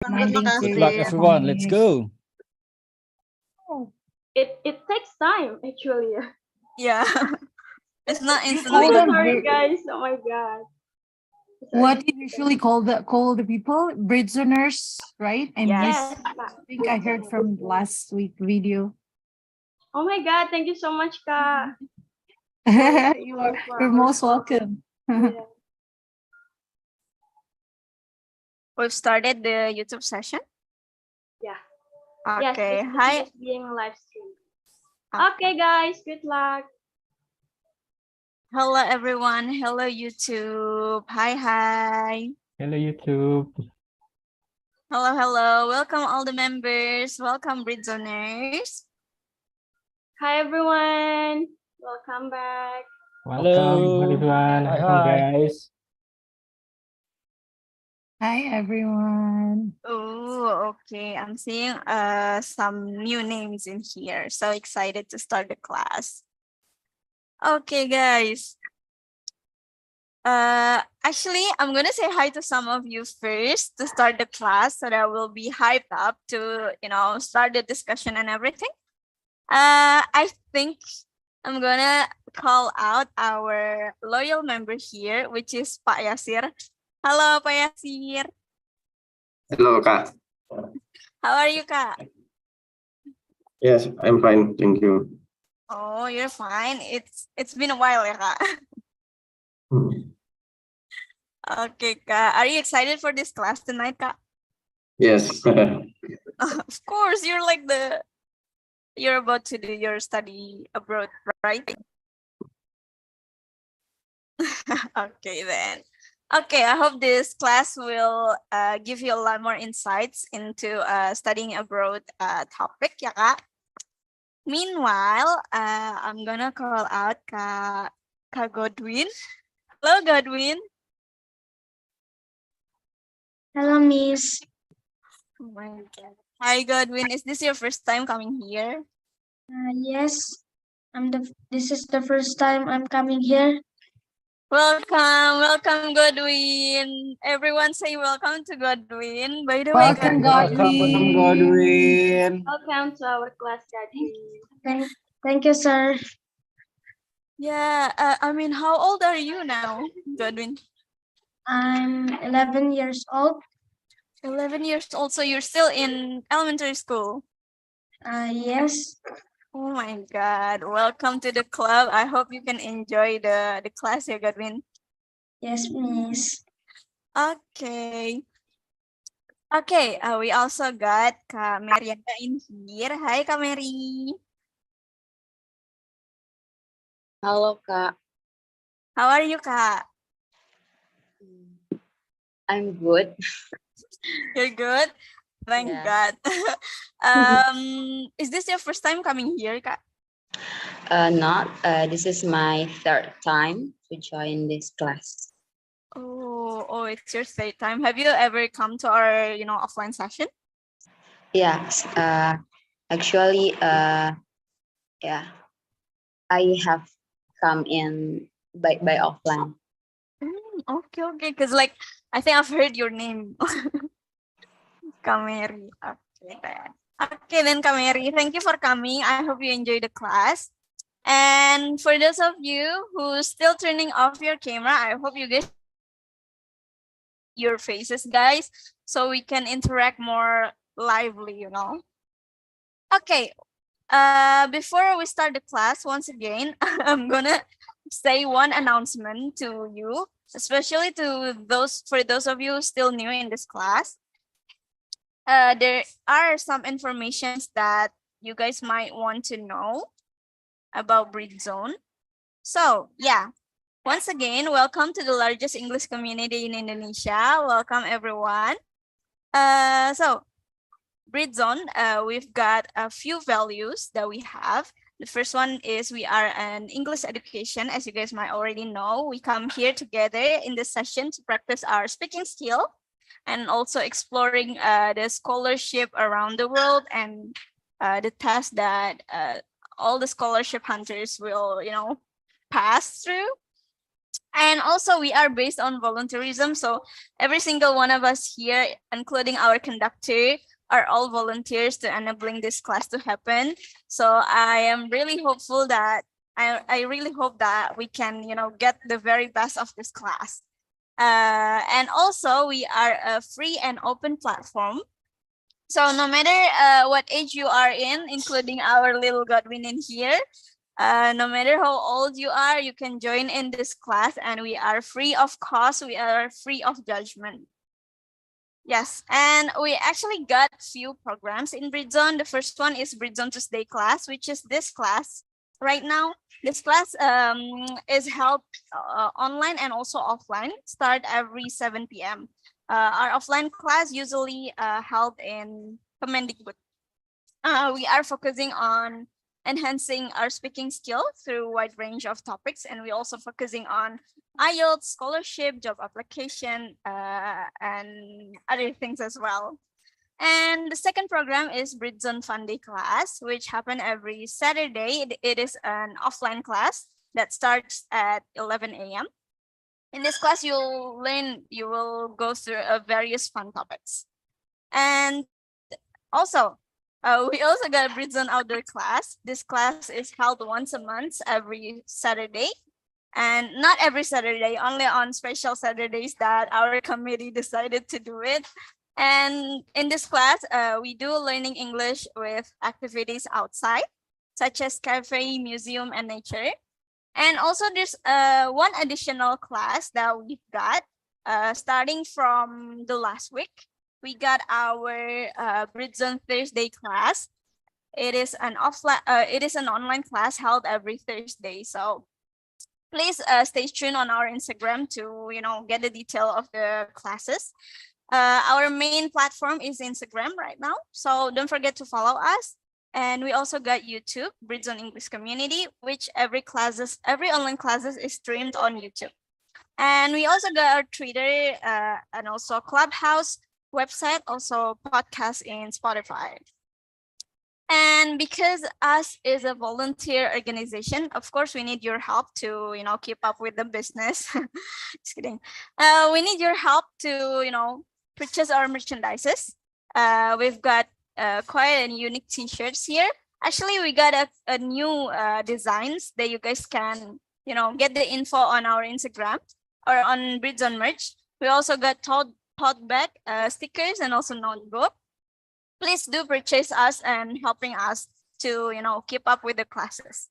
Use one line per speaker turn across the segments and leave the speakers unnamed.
Minding
Good luck,
serious
everyone. Let's go.
It takes time actually.
Yeah. It's not
You
instantly.
call
I'm so
them
sorry, guys. Oh my god.
what you usually call the people Britzoners, right? I
Yes.
Yes.
I think I heard from last week video.
Oh my god, thank you so much, Ka.
You're most welcome.
Yeah.
We've started the YouTube session.
Yeah.
Okay.
Yes,
Hi.
this is being live streamed. Okay, guys. Good luck.
Hello, everyone. Hello, YouTube. Hi.
Hello, YouTube.
Hello. Welcome all the members. Welcome, Britzoners.
Hi, everyone. Welcome back.
Welcome,
Hello.
everyone.
Hi,
Welcome,
hi.
guys.
Hi everyone.
Oh, okay. I'm seeing some new names in here. So excited to start the class. Okay, guys. Actually, I'm gonna say hi to some of you first to start the class, so that we'll be hyped up to start the discussion and everything. I think I'm gonna call out our loyal member here, which is Pak Yasir. Hello, Pak Yasir.
Hello, Kak.
How are you, Kak?
Yes, I'm fine. Thank you.
Oh, you're fine. It's been a while, ya, Kak. Okay, Kak. Are you excited for this class tonight, Kak?
Yes.
Of course, you're about to do your study abroad, right? Okay, then. Okay, I hope this class will give you a lot more insights into studying abroad topic, ya, Kak. Meanwhile, I'm gonna call out Kak Godwin. Hello, Godwin.
Hello, Miss.
Oh my God. Hi, Godwin. Is this your first time coming here?
Yes, this is the first time I'm coming here.
Welcome, Godwin. Everyone say welcome to Godwin. By the way,
Welcome,
Welcome,
Godwin.
Welcome to our class, Godwin.
Thank you, sir.
Yeah, I mean, how old are you now, Godwin?
I'm 11 years old.
11 years old, so you're still in elementary school.
Yes.
Oh my God, welcome to the club. I hope you can enjoy the class here, Godwin.
Yes, Miss.
Okay. Okay, we also got Kak Mariana in here. Hi, Kak Mary.
Halo, Kak.
How are you, Kak?
I'm good.
You're good? Thank
Yeah.
God. Is this your first time coming here, Kak?
Not. This is my third time to join this class.
Oh, it's your third time. Have you ever come to our, offline session?
Yeah. Actually, yeah, I have come in by offline.
Okay. Because I think I've heard your name. Kameri. Okay, then Kameri, thank you for coming. I hope you enjoy the class. And for those of you who's still turning off your camera, I hope you guys your faces, guys, so we can interact more lively, Okay. Before we start the class, once again, I'm gonna say one announcement to you, especially to those of you still new in this class. There are some informations that you guys might want to know about Britzone. So yeah, once again, welcome to the largest English community in Indonesia. Welcome everyone. So Britzone, we've got a few values that we have. The first one is we are an English education. As you guys might already know, we come here together in this session to practice our speaking skill and also exploring the scholarship around the world and the test that all the scholarship hunters will, pass through. And also we are based on volunteerism. So every single one of us here, including our conductor, are all volunteers to enabling this class to happen. So I am really hopeful that I really hope that we can, get the very best of this class. And also we are a free and open platform. So no matter what age you are in, including our little Godwin in here, no matter how old you are, you can join in this class, and we are free of cost. We are free of judgment. Yes, and we actually got few programs in Britzone. The first one is Britzone Tuesday Class, which is this class right now. This class is held online and also offline, start every 7 p.m. Our offline class usually held in Kemendikbud. We are focusing on enhancing our speaking skill through a wide range of topics, and we're also focusing on IELTS, scholarship, job application, and other things as well. And the second program is Britzone Fun Day Class, which happen every Saturday. It is an offline class that starts at 11 a.m. In this class, you will go through various fun topics. And also, we also got a Britzone Outdoor Class. This class is held once a month, every Saturday. And not every Saturday, only on special Saturdays that our committee decided to do it. And in this class, we do learning English with activities outside, such as cafe, museum, and nature. And also there's one additional class that we've got starting from the last week. We got our Britzone Thursday class. It is an online class held every Thursday. So please stay tuned on our Instagram to get the detail of the classes. Our main platform is Instagram right now, so don't forget to follow us. And we also got YouTube, Britzone English Community, which every online classes is streamed on YouTube. And we also got our Twitter and also Clubhouse website, also podcast in Spotify. And because us is a volunteer organization, of course, we need your help to, keep up with the business. Just kidding. We need your help to, purchase our merchandises. We've got quite a unique t-shirts here. Actually, we got a new designs that you guys can, get the info on our Instagram or on Britzone merch. We also got tote bag stickers and also notebook. Please do purchase us and helping us to, keep up with the classes.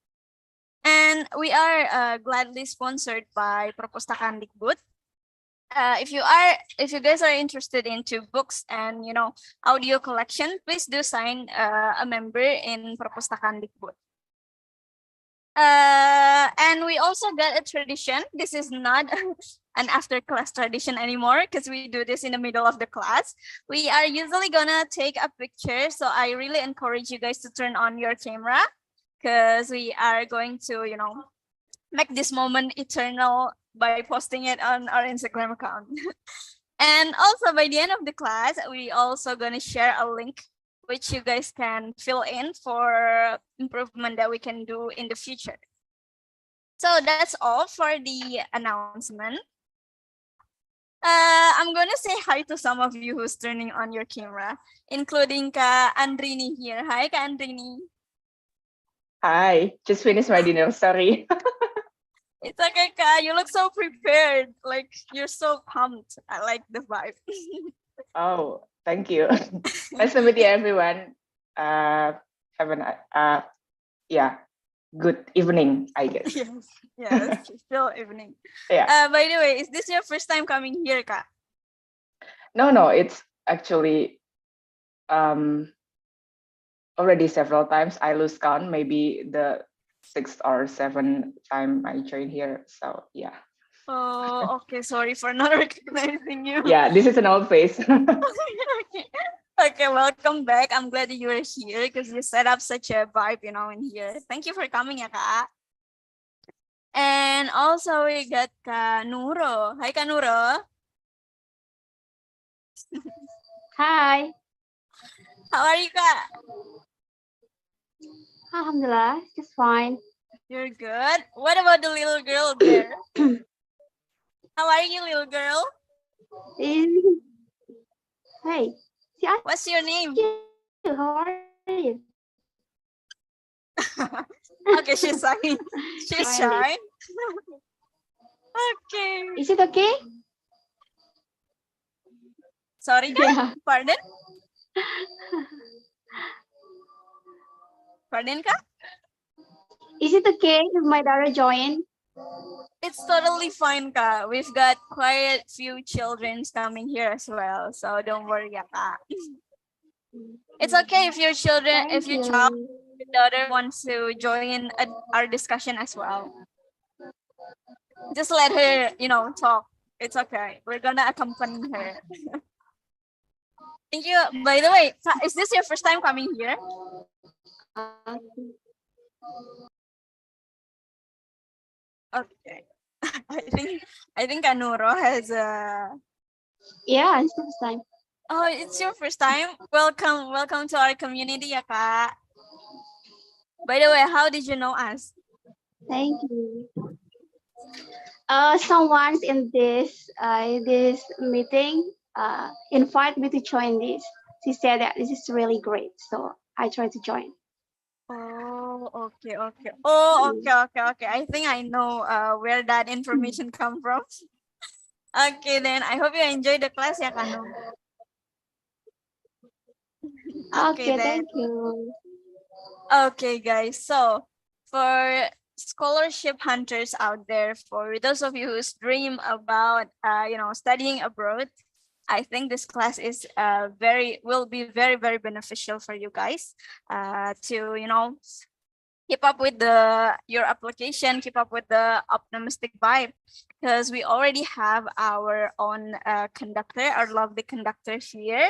And we are gladly sponsored by Perpustakaan Dikbud. If you guys are interested into books and, audio collection, please do sign a member in Perpustakaan Dikbud. And we also got a tradition. This is not an after class tradition anymore because we do this in the middle of the class. We are usually gonna take a picture. So I really encourage you guys to turn on your camera because we are going to, make this moment eternal by posting it on our Instagram account. And also by the end of the class, we also gonna share a link which you guys can fill in for improvement that we can do in the future. So that's all for the announcement. I'm gonna say hi to some of you who's turning on your camera, including Ka Andrini here. Hi, Ka Andrini.
Hi, just finished my dinner, sorry.
It's okay, Ka. You look so prepared. Like you're so pumped. I like the vibe.
Oh, thank you. Nice to meet you, everyone. Have a good evening, I guess.
Yes, still evening.
Yeah.
By the way, is this your first time coming here, Ka?
No, it's actually already several times. I lose count, maybe the 6th or 7th time I joined here. So yeah.
Oh, okay. Sorry for not recognizing you.
Yeah, this is an old face.
Okay, welcome back. I'm glad that you are here because you set up such a vibe, in here. Thank you for coming, ya, Kak. And also we got Kak Nuro. Hi, Kak Nuro.
Hi.
How are you, Kak?
Alhamdulillah, just fine.
You're good. What about the little girl there? How are you, little girl?
Hey,
What's your name?
how are you?
Okay, she's shy. She's shy. Okay.
Is it okay?
Sorry,
Yeah.
pardon? Pardon, Kak?
Is it okay if my daughter join?
It's totally fine, Kak. We've got quite few children coming here as well, so don't worry, Kak. It's okay if your children, if your child, your daughter wants to join our discussion as well. Just let her, talk. It's okay. We're gonna accompany her. Thank you. By the way, is this your first time coming here? Okay. I think Anuro has a.
Yeah, it's the first time.
Oh, it's your first time. Welcome to our community, ya Kak. By the way, how did you know us?
Thank you. Someone's in this meeting invite me to join this. She said that this is really great, so I tried to join.
Oh, okay. Oh, okay. I think I know where that information come from. Okay, then I hope you enjoy the class, ya Kanu.
Okay,
then.
thank you.
Okay, guys. So for scholarship hunters out there, for those of you who dream about, studying abroad, I think this class is will be very, very beneficial for you guys to, keep up with your application, keep up with the optimistic vibe, because we already have our own conductor, our lovely conductor here,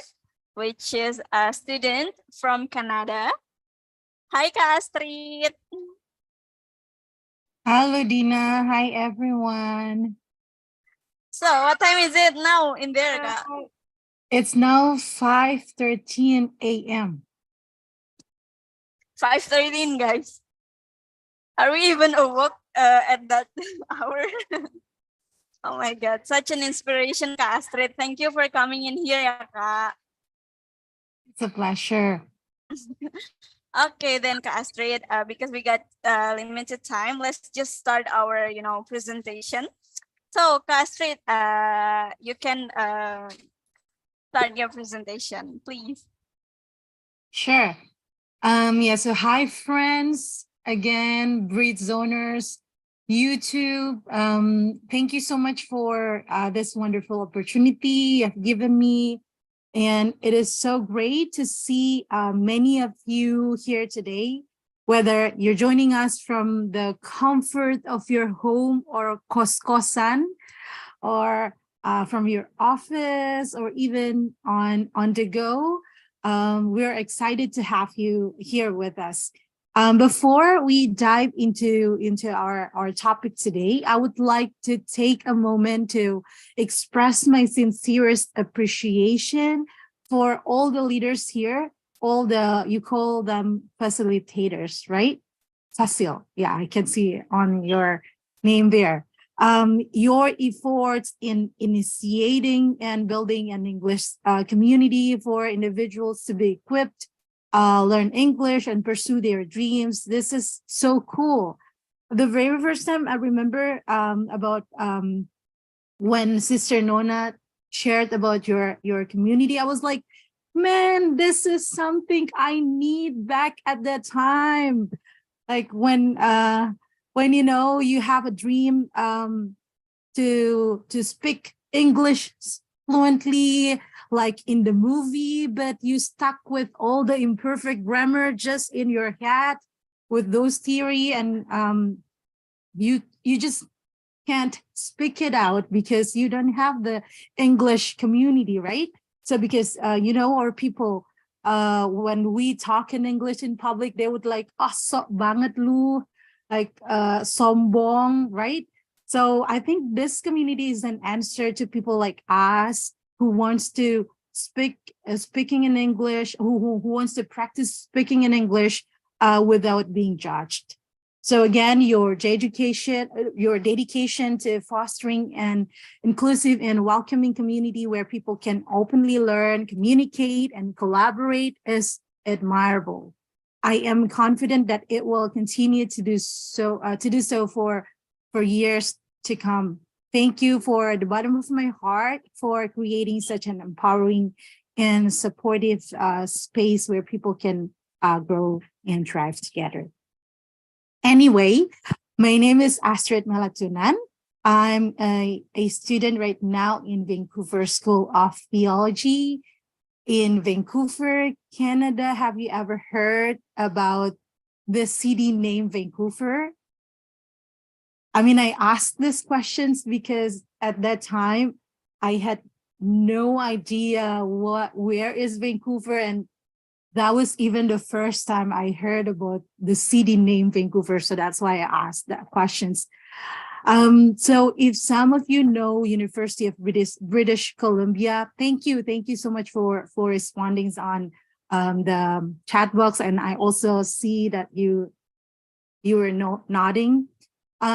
which is a student from Canada. Hi, Astrid.
Hello, Dina. Hi, everyone.
So, what time is it now in there? Kak?
It's now 5:13 a.m.
5:13, guys. Are we even awoke at that hour? Oh my God, such an inspiration, Kak Astrid. Thank you for coming in here, ya, Kak.
It's a pleasure.
Okay, then, Kak Astrid, because we got limited time, let's just start our, presentation. So, Kak Astrid, you can start your presentation, please.
Sure. So hi, friends. Again, Britzoners, YouTube. Thank you so much for this wonderful opportunity you've given me. And it is so great to see many of you here today, whether you're joining us from the comfort of your home or kos-kosan, or from your office, or even on the go. We're excited to have you here with us. Before we dive into our topic today, I would like to take a moment to express my sincerest appreciation for all the leaders here, you call them facilitators, right? Fasil, yeah, I can see on your name there. Your efforts in initiating and building an English community for individuals to be equipped, learn English and pursue their dreams. This is so cool. The very first time I remember about when Sister Nona shared about your community, I was like, man, this is something I need back at that time. Like when you have a dream to speak English fluently, like in the movie, but you stuck with all the imperfect grammar just in your head with those theory, and you just can't speak it out because you don't have the English community, right? So because our people, when we talk in English in public, they would like, ah, sok banget lu, like sombong, right? So I think this community is an answer to people like us who wants to speaking in English, who wants to practice speaking in English without being judged. So again, your dedication to fostering an inclusive and welcoming community where people can openly learn, communicate, and collaborate is admirable. I am confident that it will continue to do so for years to come. Thank you for the bottom of my heart for creating such an empowering and supportive space where people can grow and thrive together. Anyway, my name is Astrid Melatunan. I'm a student right now in Vancouver School of Theology in Vancouver, Canada. Have you ever heard about the city named Vancouver? I mean, I asked these questions because at that time I had no idea where is Vancouver, and that was even the first time I heard about the city named Vancouver. So that's why I asked that questions. So if some of you know University of British Columbia, thank you so much for responding on the chat box, and I also see that you were nodding.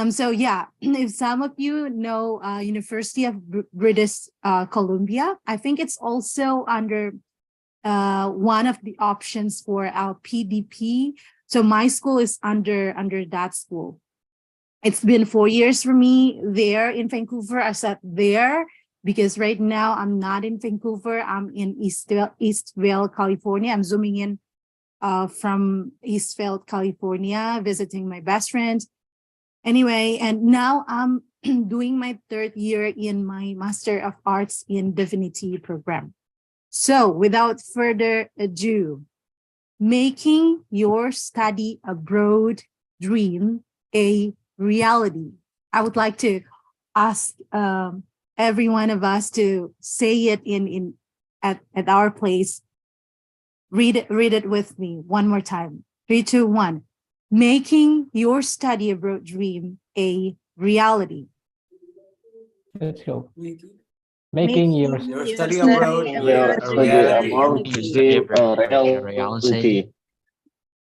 So yeah, if some of you know University of British Columbia, I think it's also under one of the options for our PDP. So my school is under that school. It's been 4 years for me there in Vancouver. I said there because right now I'm not in Vancouver. I'm in Eastvale, California. I'm zooming in from Eastvale, California, visiting my best friend. Anyway, and now I'm doing my 3rd year in my Master of Arts in Divinity program. So without further ado, making your study abroad dream a reality. I would like to ask every one of us to say it at our place. Read it with me one more time. 3, 2, 1. Making your study abroad dream a reality.
Let's go. Making your
Study abroad a reality.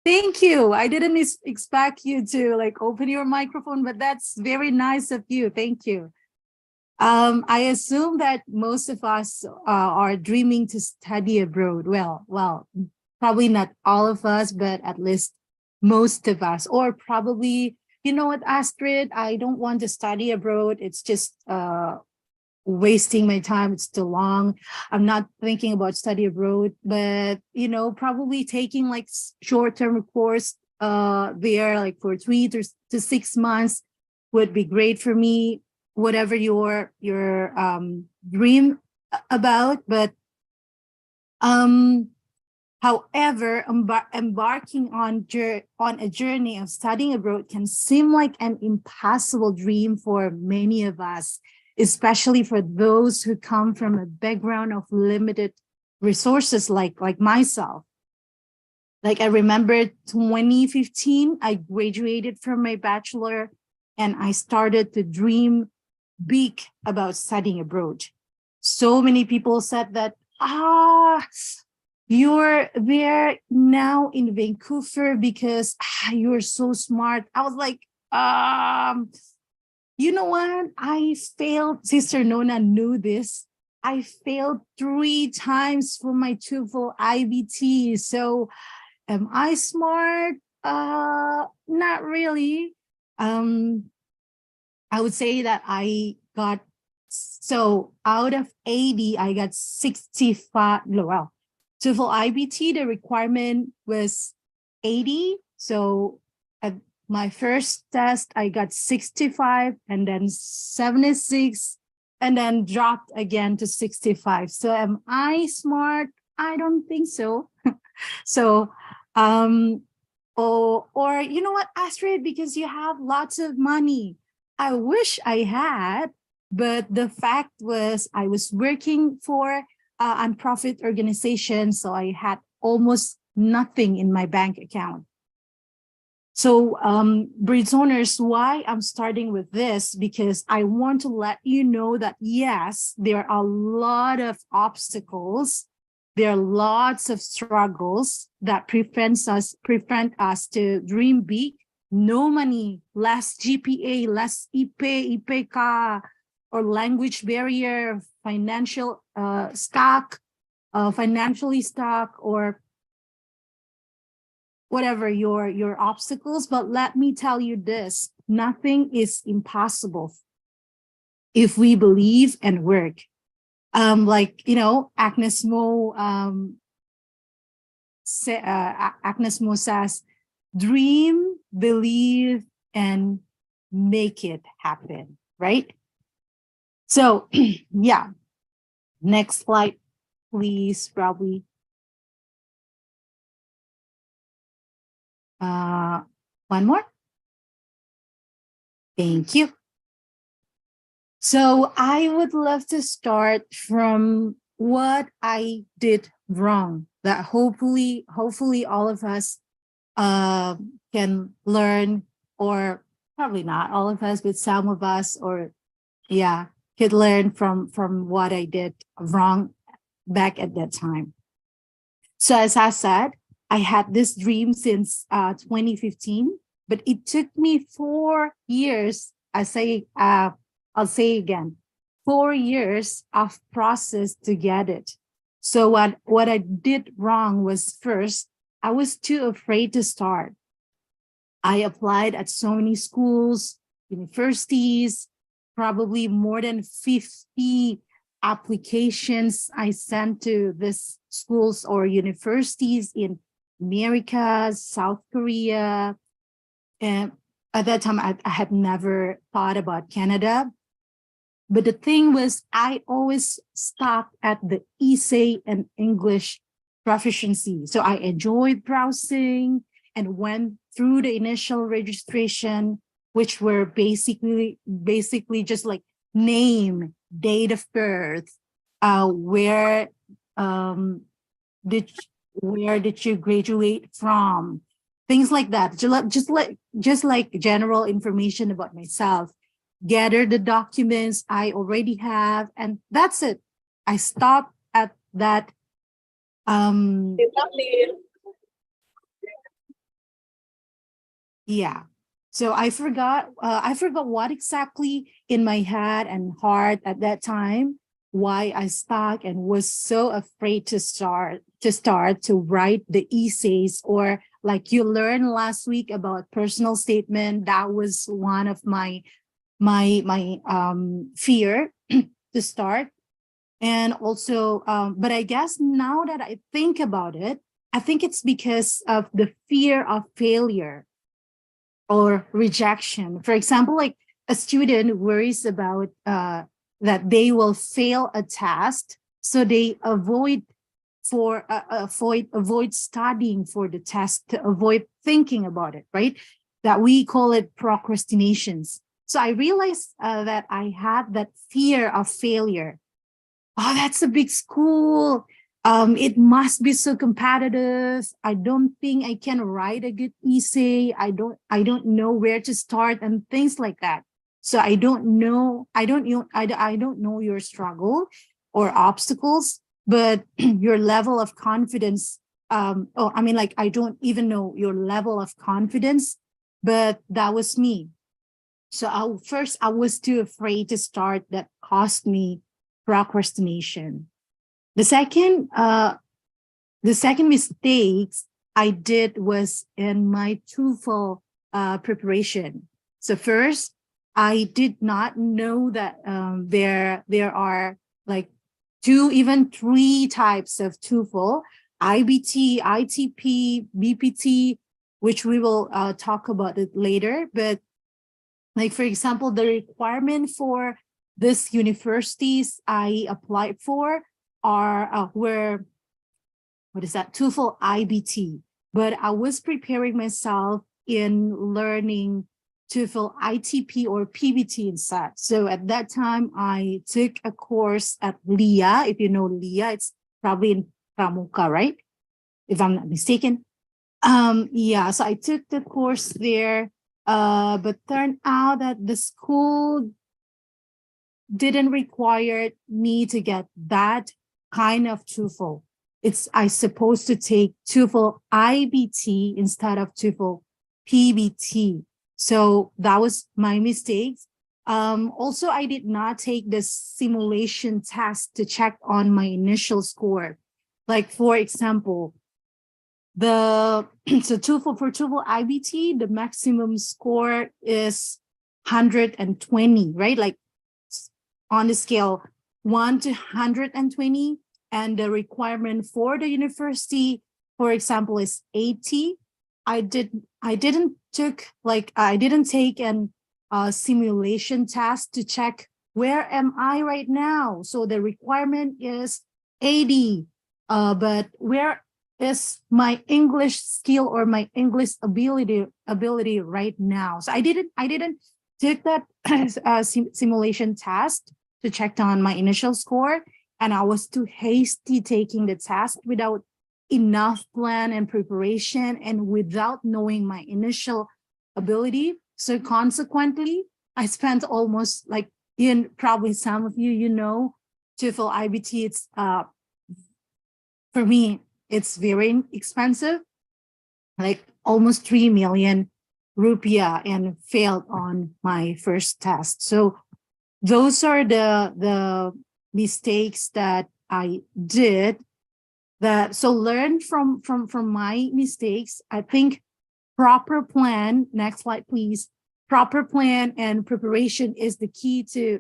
Thank you. I didn't expect you to like open your microphone, but that's very nice of you. Thank you. I assume that most of us are dreaming to study abroad. Well, probably not all of us, but at least most of us. Or probably, you know what, Astrid, I don't want to study abroad. It's just wasting my time. It's too long. I'm not thinking about study abroad, but probably taking like short-term course there, like for 3 to 6 months would be great for me. Whatever your dream about, but however, embarking on a journey of studying abroad can seem like an impossible dream for many of us, especially for those who come from a background of limited resources like myself. Like I remember 2015, I graduated from my bachelor and I started to dream big about studying abroad. So many people said that, you're there now in Vancouver because you're so smart. I was like, you know what? I failed. Sister Nona knew this. I failed 3 times for my TOEFL IBT. So am I smart? Not really. I would say that I got, so out of 80, I got 65. Well, TOEFL IBT, the requirement was 80. So at my first test, I got 65 and then 76 and then dropped again to 65. So am I smart? I don't think so. So, or you know what, Astrid, because you have lots of money. I wish I had, but the fact was I was working for a nonprofit organization, so I had almost nothing in my bank account. So Britzoners, why I'm starting with this, because I want to let you know that yes, there are a lot of obstacles. There are lots of struggles that prevent us to dream big no money, less GPA, less IP, IPK, or language barrier, financial financially stuck, or whatever your obstacles. But let me tell you this, nothing is impossible if we believe and work. Like, you know, Agnes Mo says, dream, believe, and make it happen, right? So yeah, next slide, please, probably. One more. Thank you. So I would love to start from what I did wrong, that hopefully all of us can learn, or probably not all of us, but some of us, or yeah, could learn from what I did wrong back at that time. So as I said, I had this dream since 2015, but it took me 4 years. I'll say again, 4 years of process to get it. So what I did wrong was, first, I was too afraid to start. I applied at so many schools, universities, probably more than 50 applications I sent to these schools or universities in America, South Korea. And at that time, I had never thought about Canada. But the thing was, I always stopped at the essay and English proficiency. So I enjoyed browsing and went through the initial registration, which were basically just like name, date of birth, where did you graduate from, things like that, just like general information about myself. Gather the documents I already have, and that's it. I stopped at that. Yeah. So I forgot what exactly in my head and heart at that time, why I stuck and was so afraid to start to write the essays, or like you learned last week about personal statement. That was one of my fear to start. And also, but I guess now that I think about it, I think it's because of the fear of failure or rejection. For example, like a student worries about that they will fail a test, so they avoid studying for the test, to avoid thinking about it, right? That we call it procrastinations. So I realized that I had that fear of failure. Oh, that's a big school. It must be so competitive. I don't think I can write a good essay. I don't know where to start and things like that. So I don't know your struggle or obstacles, but your level of confidence. I don't even know your level of confidence, but that was me. So I was too afraid to start. That cost me procrastination. The second mistake I did was in my TOEFL preparation. So first, I did not know that there are like 2, even 3 types of TOEFL: IBT, ITP, BPT, which we will talk about it later. But like, for example, the requirement for these universities I applied for were, TOEFL IBT. But I was preparing myself in learning TOEFL ITP or PBT instead. So at that time, I took a course at LIA. If you know LIA, it's probably in Pramuka, right? If I'm not mistaken. Yeah, so I took the course there, but turned out that the school didn't require me to get that kind of TOEFL. I supposed to take TOEFL IBT instead of TOEFL PBT. So that was my mistake. Also, I did not take the simulation test to check on my initial score. Like, for example, the so TOEFL IBT, the maximum score is 120, right? Like on the scale 1 to 120, and the requirement for the university, for example, is 80. I didn't take an simulation test to check where am I right now. So the requirement is 80, but where is my English skill or my English ability right now? So I didn't take that simulation test to check on my initial score, and I was too hasty taking the test without enough plan and preparation and without knowing my initial ability. So consequently, I spent almost, like, in probably some of you know, TOEFL IBT, it's for me, it's very expensive, like almost 3 million rupiah, and failed on my first test. So those are the mistakes that I did. So learn from my mistakes. I think proper plan, next slide please, proper plan and preparation is the key to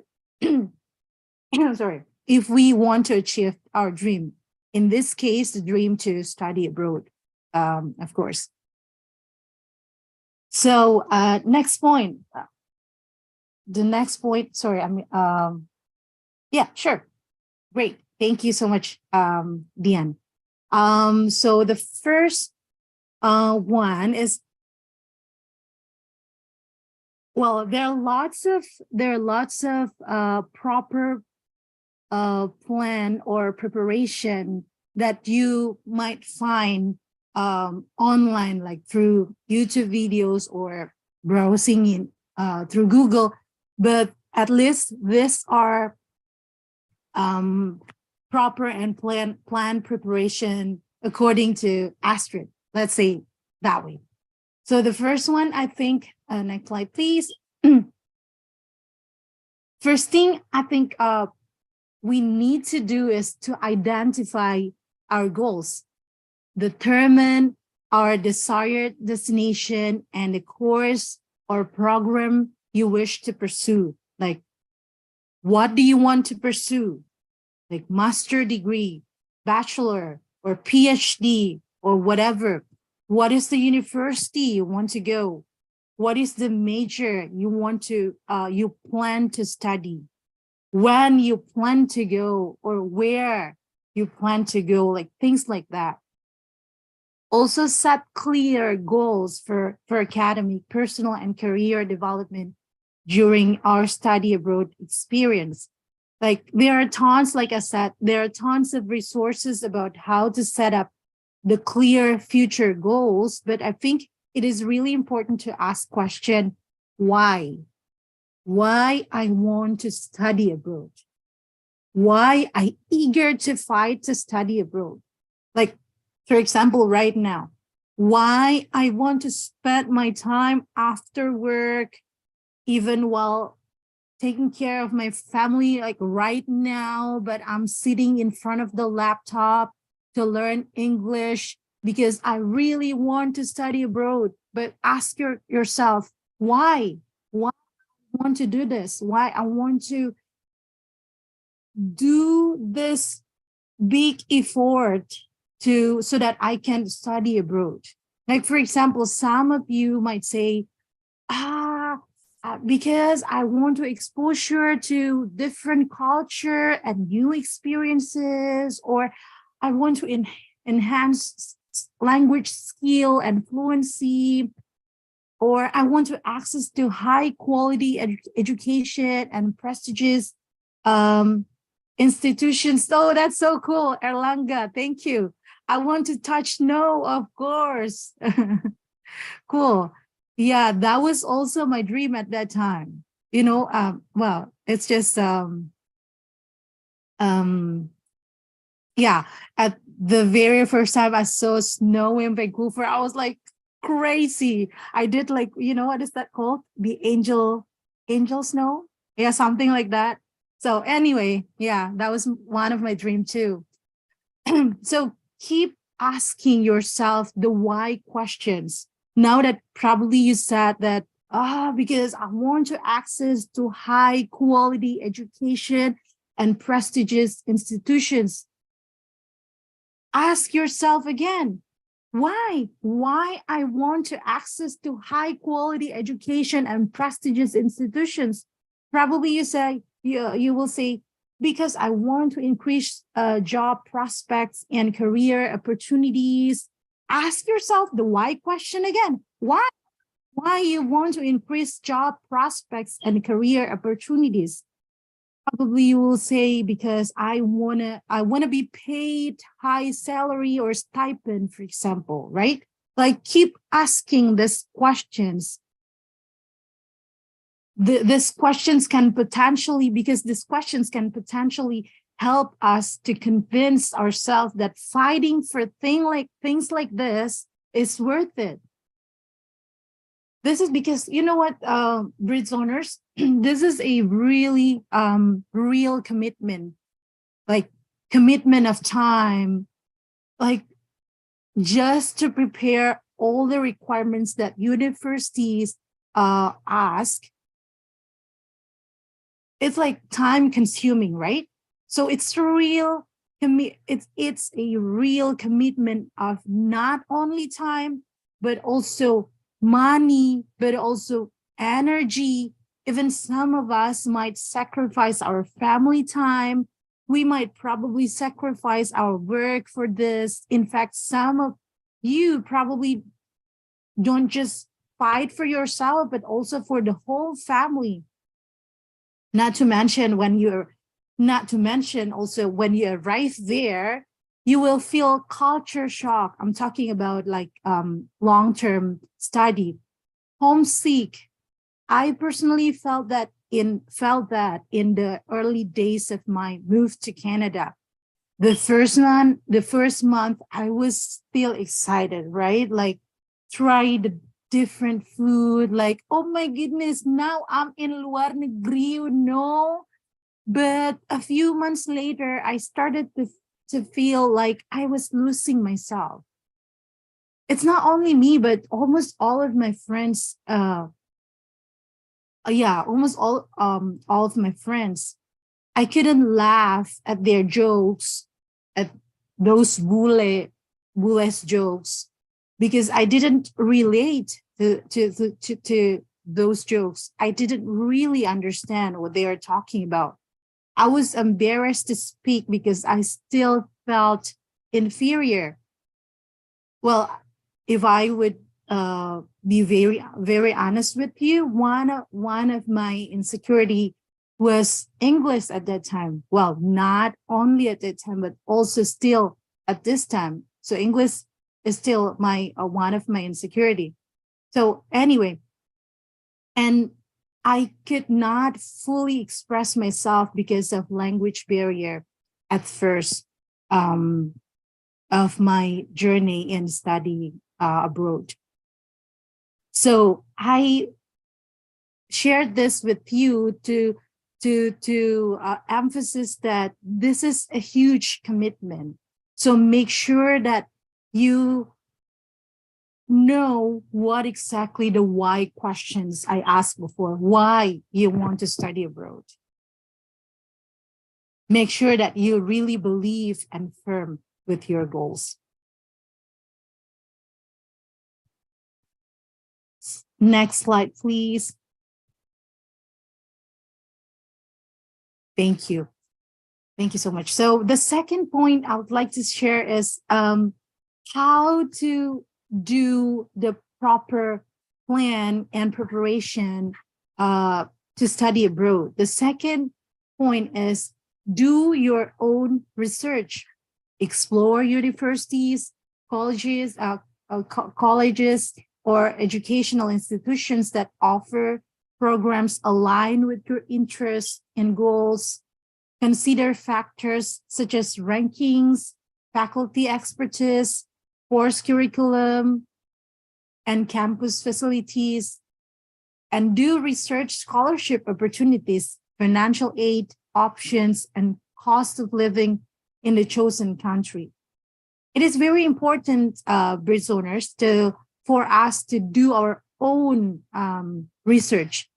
sorry, if we want to achieve our dream. In this case, the dream to study abroad, of course. So next point, the next point, sorry, yeah, sure, great, thank you so much, Dian. So the first one is, well, there are lots of proper plan or preparation that you might find online, like through YouTube videos or browsing in through Google, but at least these are proper and plan preparation according to Astrid, let's say that way. So the first one, I think, next slide please. First thing I think we need to do is to identify our goals, determine our desired destination and the course or program you wish to pursue. Like, what do you want to pursue? Like master degree, bachelor, or PhD, or whatever. What is the university you want to go? What is the major you want to, you plan to study? When you plan to go, or where you plan to go, like things like that. Also set clear goals for academic, personal, and career development during our study abroad experience. Like there are tons, like I said, there are tons of resources about how to set up the clear future goals, but I think it is really important to ask question, why? Why I want to study abroad? Why I eager to fight to study abroad? Like, for example, right now, why I want to spend my time after work, even while taking care of my family, like right now, but I'm sitting in front of the laptop to learn English because I really want to study abroad. But ask yourself, why? Why I want to do this? Why I want to do this big effort so that I can study abroad? Like, for example, some of you might say, because I want to exposure to different culture and new experiences, or I want to enhance language skill and fluency, or I want to access to high quality education and prestigious institutions. Oh, that's so cool, Erlanga, thank you. I want to touch snow, of course. Cool. Yeah, that was also my dream at that time. You know, well, it's just yeah, at the very first time I saw snow in Vancouver, I was like, crazy. I did like, what is that called? The angel snow? Yeah, something like that. So anyway, yeah, that was one of my dream too. So keep asking yourself the why questions. Now that probably you said that, because I want to access to high quality education and prestigious institutions. Ask yourself again, why I want to access to high quality education and prestigious institutions. Probably you will say, because I want to increase job prospects and career opportunities. Ask yourself the why question again. Why you want to increase job prospects and career opportunities? Probably you will say, because I wanna be paid high salary or stipend, for example, right? Like, keep asking these questions. These questions can potentially help us to convince ourselves that fighting for things like this is worth it. This is because, you know what, Britzoners, this is a really real commitment, like commitment of time, like just to prepare all the requirements that universities ask. It's like time consuming, right? So it's real. It's a real commitment of not only time, but also money, but also energy. Even some of us might sacrifice our family time. We might probably sacrifice our work for this. In fact, some of you probably don't just fight for yourself, but also for the whole family. Not to mention also when you arrive there, you will feel culture shock. I'm talking about like long-term study, homesick. I personally felt that in the early days of my move to Canada. The first month, I was still excited, right? Like, try the different food, like, oh my goodness, now I'm in luar negeri, But a few months later, I started to feel like I was losing myself. It's not only me, but almost all of my friends, almost all of my friends, I couldn't laugh at their jokes, at those bules jokes, because I didn't relate to those jokes. I didn't really understand what they are talking about. I was embarrassed to speak because I still felt inferior. Well, if I would be very, very honest with you, one of my insecurity was English at that time. Well, not only at that time, but also still at this time. So English is still my one of my insecurity. So anyway, and I could not fully express myself because of language barrier at first of my journey in study abroad. So I shared this with you to emphasize that this is a huge commitment. So make sure that you know what exactly the why questions I asked before, why you want to study abroad. Make sure that you really believe and firm with your goals. Next slide, please. Thank you. Thank you so much. So the second point I would like to share is how to do the proper plan and preparation to study abroad. The second point is do your own research. Explore universities, colleges, or educational institutions that offer programs aligned with your interests and goals. Consider factors such as rankings, faculty expertise, course curriculum, and campus facilities, and do research scholarship opportunities, financial aid options, and cost of living in the chosen country. It is very important, bridge owners, for us to do our own research,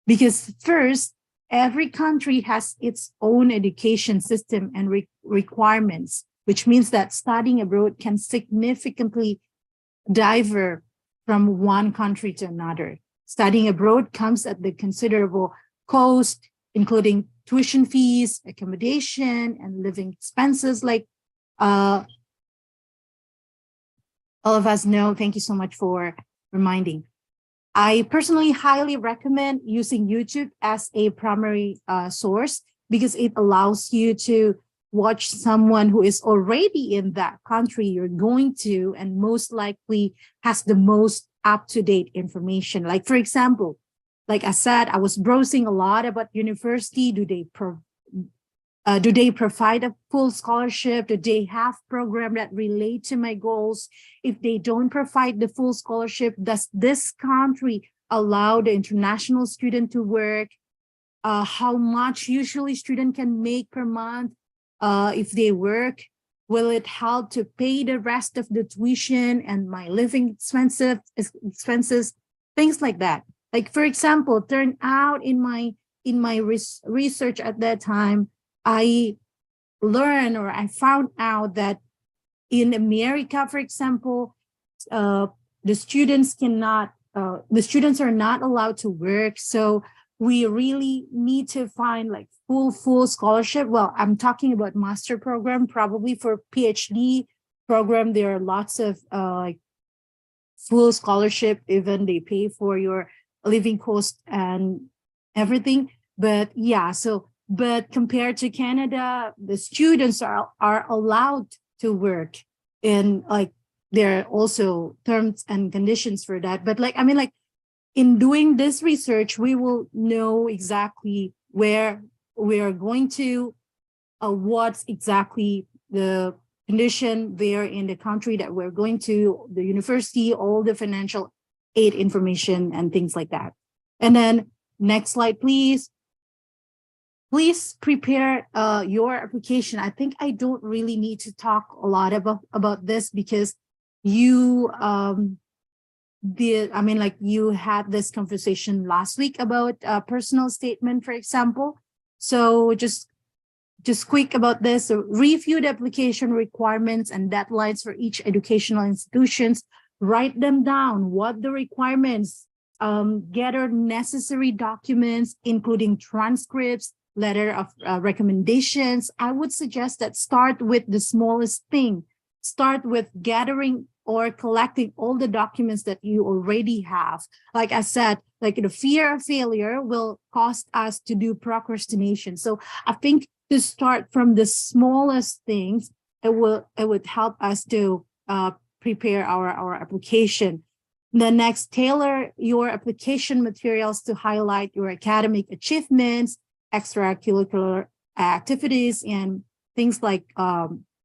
because first, every country has its own education system and requirements, which means that studying abroad can significantly differ from one country to another. Studying abroad comes at the considerable cost, including tuition fees, accommodation, and living expenses, like all of us know. Thank you so much for reminding. I personally highly recommend using YouTube as a primary source, because it allows you to watch someone who is already in that country you're going to, and most likely has the most up-to-date information. Like, for example, like I said, I was browsing a lot about university. Do they provide a full scholarship? Do they have programs that relate to my goals? If they don't provide the full scholarship, does this country allow the international student to work? How much usually student can make per month if they work? Will it help to pay the rest of the tuition and my living expenses, things like that? Like, for example, turned out in my research at that time, I learned, or I found out, that in America, for example, the students are not allowed to work. So we really need to find like full scholarship. Well, I'm talking about master program. Probably for PhD program, there are lots of like full scholarship, even they pay for your living cost and everything. But yeah, but compared to Canada, the students are allowed to work, and like there are also terms and conditions for that. But like, I mean, like, in doing this research, we will know exactly where we are going to, what's exactly the condition there in the country that we're going to, the university, all the financial aid information and things like that. And then next slide, please. Please prepare your application. I think I don't really need to talk a lot about this, because you you had this conversation last week about a personal statement, for example. So just quick about this. So review the application requirements and deadlines for each educational institutions. Write them down, what the requirements, gather necessary documents, including transcripts, letter of recommendations. I would suggest that start with the smallest thing. Start with gathering or collecting all the documents that you already have. Like I said, like the fear of failure will cause us to do procrastination. So I think to start from the smallest things, it would help us to prepare our application. The next, tailor your application materials to highlight your academic achievements, extracurricular activities, and things like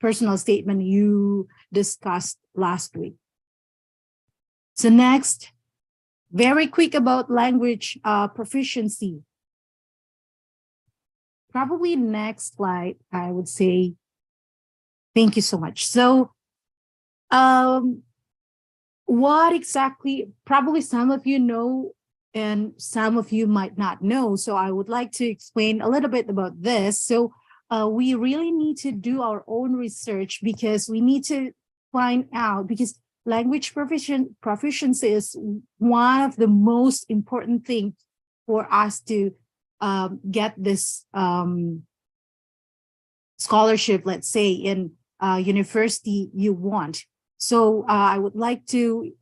personal statement you discussed last week. So next, very quick about language proficiency. Probably next slide, I would say. Thank you so much. So what exactly, probably some of you know and some of you might not know. So I would like to explain a little bit about this. So we really need to do our own research, because we need to find out, because language proficiency is one of the most important things for us to get this scholarship, let's say, in university you want. So I would like to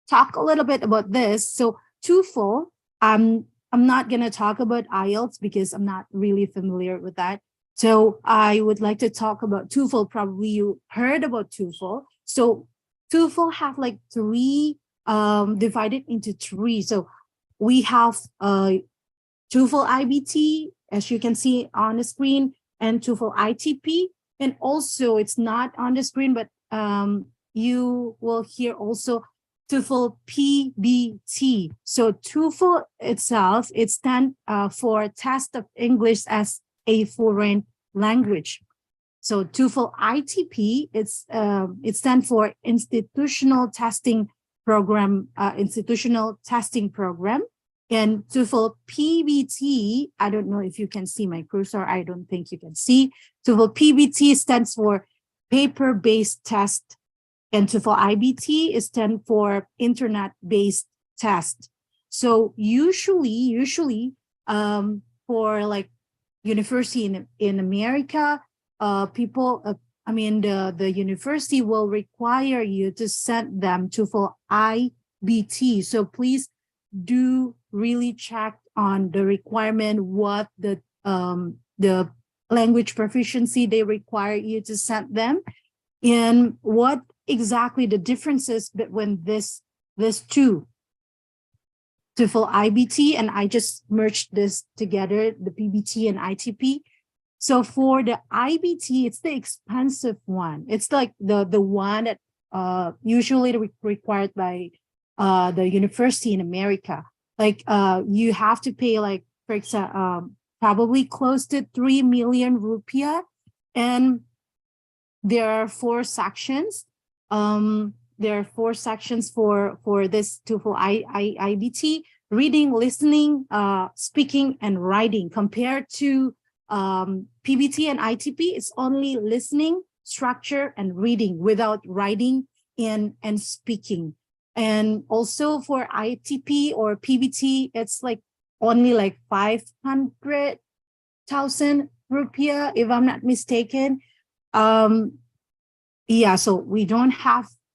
talk a little bit about this. So TOEFL, I'm not going to talk about IELTS because I'm not really familiar with that. So I would like to talk about TOEFL. Probably you heard about TOEFL. So TOEFL have like three, divided into three. So we have TOEFL IBT, as you can see on the screen, and TOEFL ITP. And also, it's not on the screen, but you will hear also TOEFL PBT. So TOEFL itself, it stands for Test of English as a Foreign Language. So TOEFL ITP, it stands for Institutional Testing Program, Institutional Testing Program. And TOEFL PBT, I don't know if you can see my cursor. I don't think you can see. TOEFL PBT stands for Paper-Based Test. And TOEFL IBT is stands for Internet-Based Test. So usually, for like university in America, the university will require you to send them TOEFL IBT. So please do really check on the requirement, what the language proficiency they require you to send them, and what exactly the differences between this two, TOEFL IBT, and I just merged this together, the PBT and ITP. So for the IBT, it's the expensive one. It's like the one that usually required by the university in America. Like you have to pay, like, for example, probably close to 3 million rupiah, and there are 4 sections. There are 4 sections for this TOEFL IBT: reading, listening, speaking, and writing. Compared to PBT and ITP, it's only listening, structure, and reading without writing and speaking. And also for ITP or PBT, it's like only like 500,000 rupiah, if I'm not mistaken. Yeah, so we don't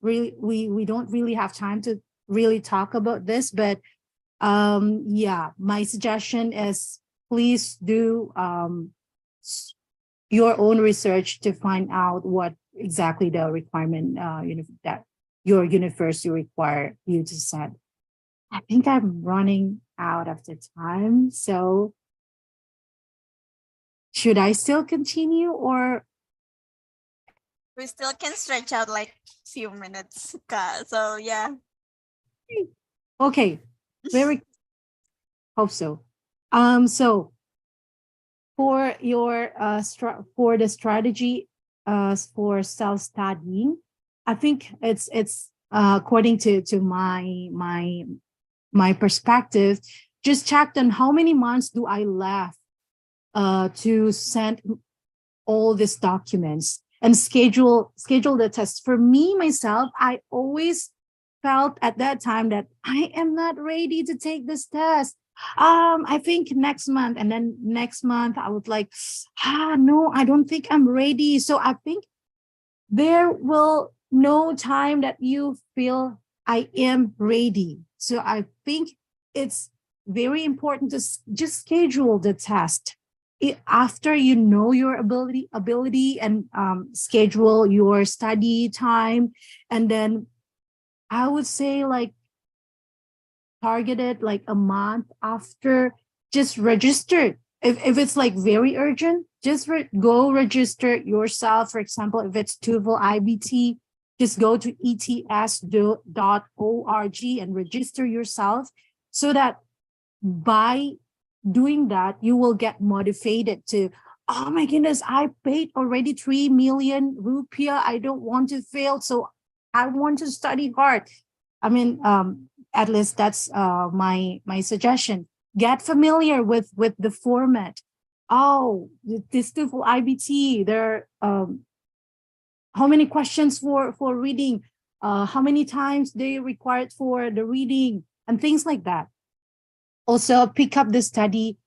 really have time to really talk about this, but yeah, my suggestion is please do your own research to find out what exactly the requirement that your university require you to set. I think I'm running out of the time, so should I still continue, or
We still can stretch out like few minutes. So yeah.
okay, very hope so. So for your for the strategy for self-studying, I think it's according to my perspective, just checked on how many months do I left to send all these documents and schedule the test. For me, myself, I always felt at that time that I am not ready to take this test. I think next month, and then next month I would like, no, I don't think I'm ready. So I think there will no time that you feel I am ready. So I think it's very important to just schedule the test after you know your ability and schedule your study time. And then I would say like targeted like a month after, just register. If it's like very urgent, just go register yourself. For example, if it's TOEFL IBT, just go to ets.org and register yourself, so that by doing that, you will get motivated to, oh my goodness, I paid already 3 million rupiah. I don't want to fail, so I want to study hard. I mean, at least that's my suggestion. Get familiar with the format. Oh, this TOEFL IBT, there are how many questions for reading, how many times they required for the reading, and things like that. Also, pick up the study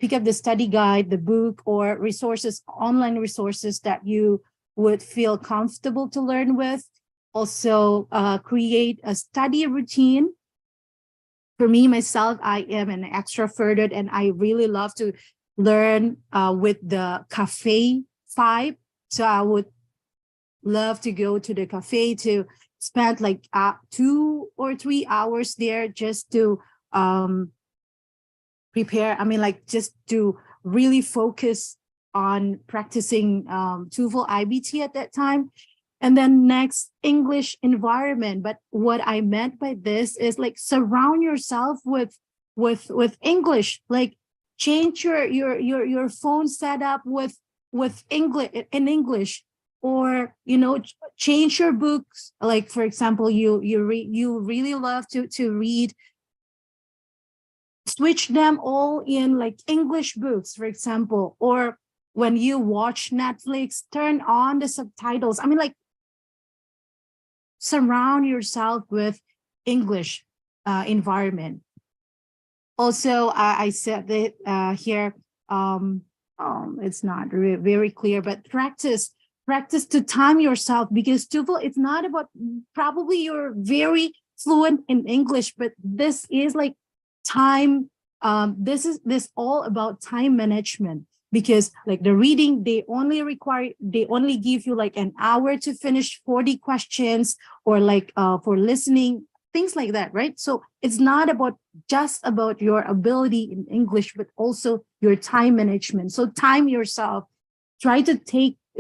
guide, the book, or resources, online resources that you would feel comfortable to learn with. Also, create a study routine. For me, myself, I am an extroverted, and I really love to learn with the cafe vibe. So I would love to go to the cafe to spend like 2 or 3 hours there just to prepare. I mean, like just to really focus on practicing TOEFL IBT at that time. And then next, English environment. But what I meant by this is like surround yourself with English. Like change your phone setup with English in English, or change your books. Like for example, you really love to read. Switch them all in like English books, for example, or when you watch Netflix, turn on the subtitles. I mean, like, surround yourself with English environment. Also, I said that here, it's not very clear, but practice to time yourself, because TOEFL, it's not about, probably you're very fluent in English, but this is like time. This all about time management, because like the reading, they only give you like an hour to finish 40 questions, or like for listening, things like that, right? So it's not just about your ability in English, but also your time management. So time yourself, try to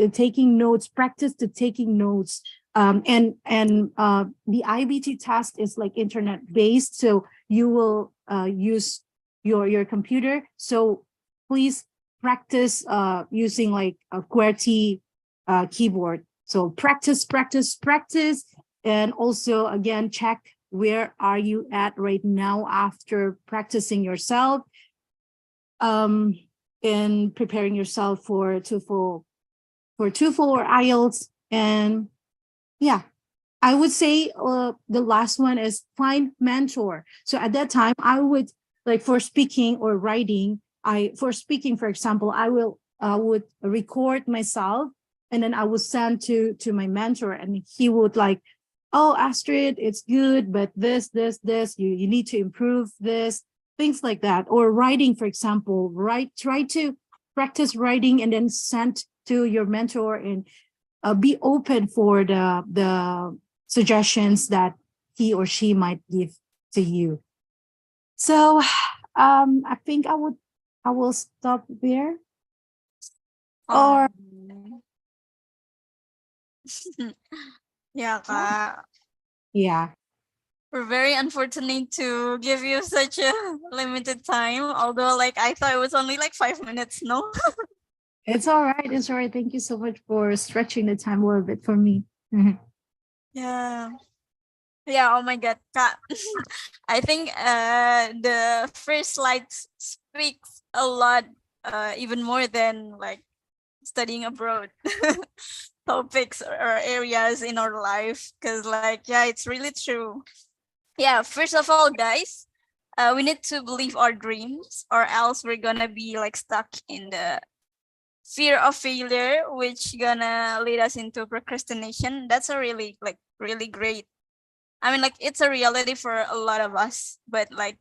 taking notes, practice to taking notes. And the IBT test is like internet based, so you will use your computer. So please practice using like a QWERTY keyboard. So practice, and also again check where are you at right now after practicing yourself, and preparing yourself for TOEFL or IELTS. And yeah, I would say the last one is find mentor. So at that time, I would, like, for speaking or writing, for speaking, for example, I would record myself, and then I would send to my mentor, and he would like, oh, Astrid, it's good, but this, you need to improve this, things like that. Or writing, for example, try to practice writing and then send to your mentor, and be open for the suggestions that he or she might give to you. So I think I will stop there. Or
yeah, Kak.
yeah,
We're very unfortunate to give you such a limited time, although like I thought it was only like 5 minutes, no?
it's all right. It's all right. Thank you so much for stretching the time a little bit for me. Mhm.
Yeah. Yeah, oh my God, Kak. I think the first slide speaks a lot, even more than like studying abroad topics or areas in our life. Because like, yeah, it's really true. Yeah, first of all, guys, we need to believe our dreams, or else we're gonna be like stuck in the fear of failure, which gonna lead us into procrastination. That's a really great, I mean, like, it's a reality for a lot of us, but like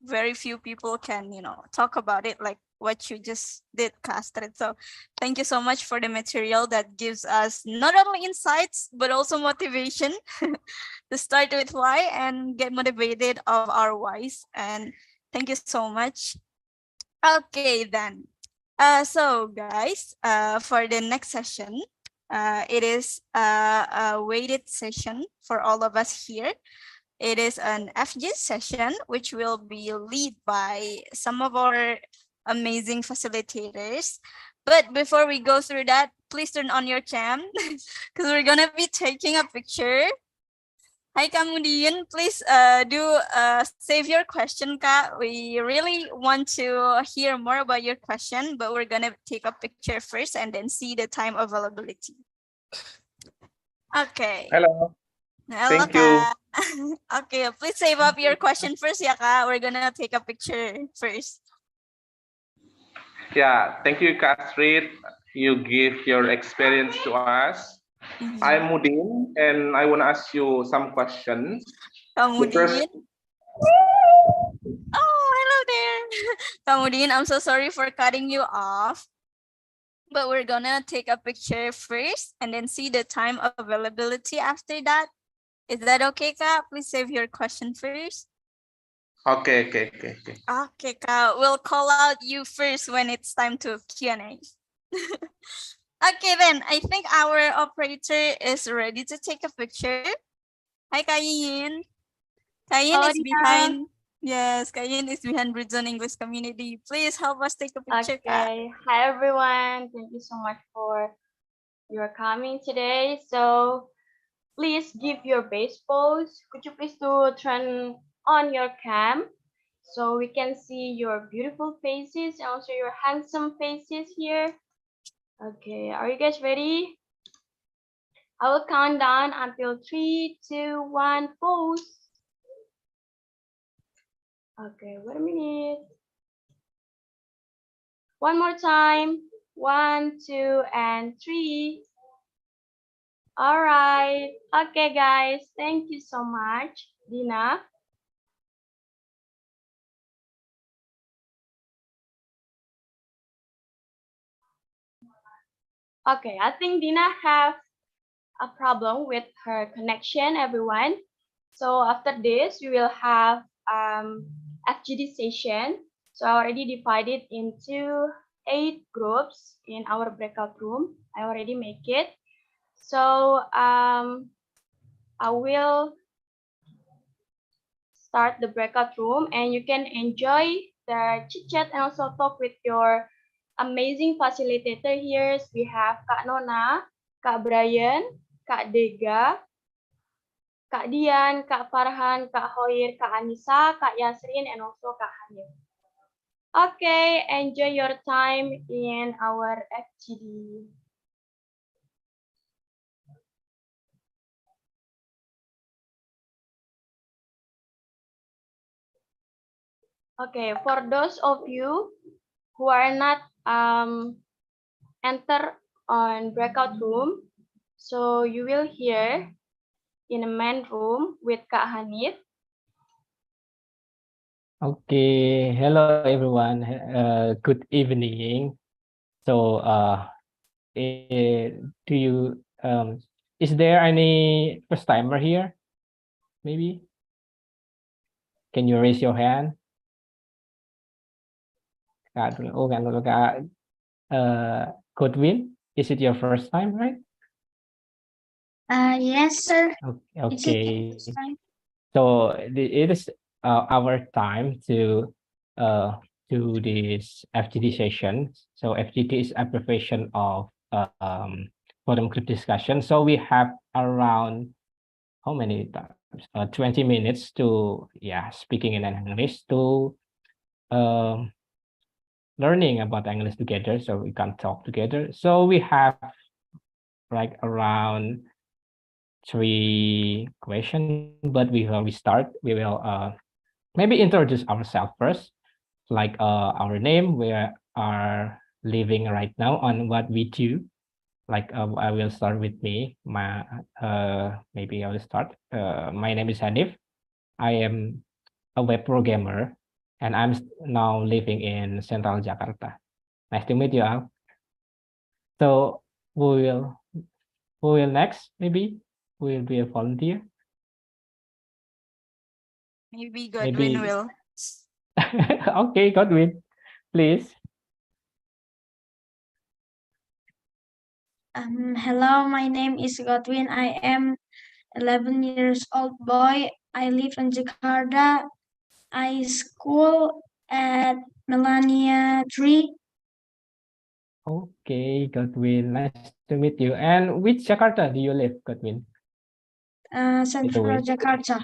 very few people can, talk about it like what you just did, Astrid. So thank you so much for the material that gives us not only insights, but also motivation to start with why and get motivated of our whys. And thank you so much. Okay, then. So guys, for the next session, it is a weighted session for all of us here. It is an FG session, which will be led by some of our amazing facilitators. But before we go through that, please turn on your cam because we're gonna be taking a picture. Hi Kamudin, please save your question, Kak. We really want to hear more about your question, but we're gonna take a picture first and then see the time availability. Okay.
Hello.
Hello,
Thank you.
Kak. Okay, please save up your question first, yeah, Kak. We're gonna take a picture first.
Yeah, thank you, Astrid. You give your experience to us. I'm Mudin, and I want to ask you some questions.
Kamudin. Oh, hello there. Kamudin, I'm so sorry for cutting you off. But we're gonna take a picture first and then see the time availability after that. Is that okay, Kak? Please save your question first.
Okay.
Okay, Kak. We'll call out you first when it's time to Q&A. Okay, then I think our operator is ready to take a picture. Hi, Kayin. Kayin
Hello,
is
Dina.
behind. Yes, Kayin is behind Britzone English community. Please help us take a picture, Kak.
Okay. Hi, everyone. Thank you so much for your coming today. So please give your base pose. Could you please turn on your cam so we can see your beautiful faces and also your handsome faces here. Okay, are you guys ready? I will count down until 3, 2, 1, pose. Okay, wait a minute. One more time. 1, 2, and 3. All right. Okay, guys. Thank you so much, Dina. Okay, I think Dina have a problem with her connection, everyone. So after this, we will have FGD session. So I already divided into 8 groups in our breakout room. I already make it. So I will start the breakout room and you can enjoy the chit chat and also talk with your amazing facilitator here. We have Kak Nona, Kak Brian, Kak Dega, Kak Dian, Kak Farhan, Kak Hoir, Kak Anissa, Kak Yasrin, and also Kak Hanif. Okay, enjoy your time in our FGD. Okay, for those of you who are not enter on breakout room, so you will hear in a main room with Kak Hanif.
Okay, hello everyone. Good evening. So, do you is there any first timer here? Maybe can you raise your hand? Godwin, is it your first time, right?
Yes, sir.
Okay. So it is our time to do this FGD session. So FGD is abbreviation of forum group discussion. So we have around how many times? 20 minutes to speaking in English to learning about English together. So we can talk together. So we have like around 3 questions, but before we start, we will maybe introduce ourselves first, like our name, where are living right now, on what we do. Like I will start with me. Maybe I will start. My name is Hanif. I am a web programmer, and I'm now living in Central Jakarta. Nice to meet you all. So who will next? Maybe who will be a volunteer?
Maybe Godwin will.
Okay, Godwin, please.
Hello, my name is Godwin. I am 11 years old boy. I live in Jakarta. I school at Melania 3.
Okay, Godwin, nice to meet you. And which Jakarta do you live, Godwin?
Central Jakarta.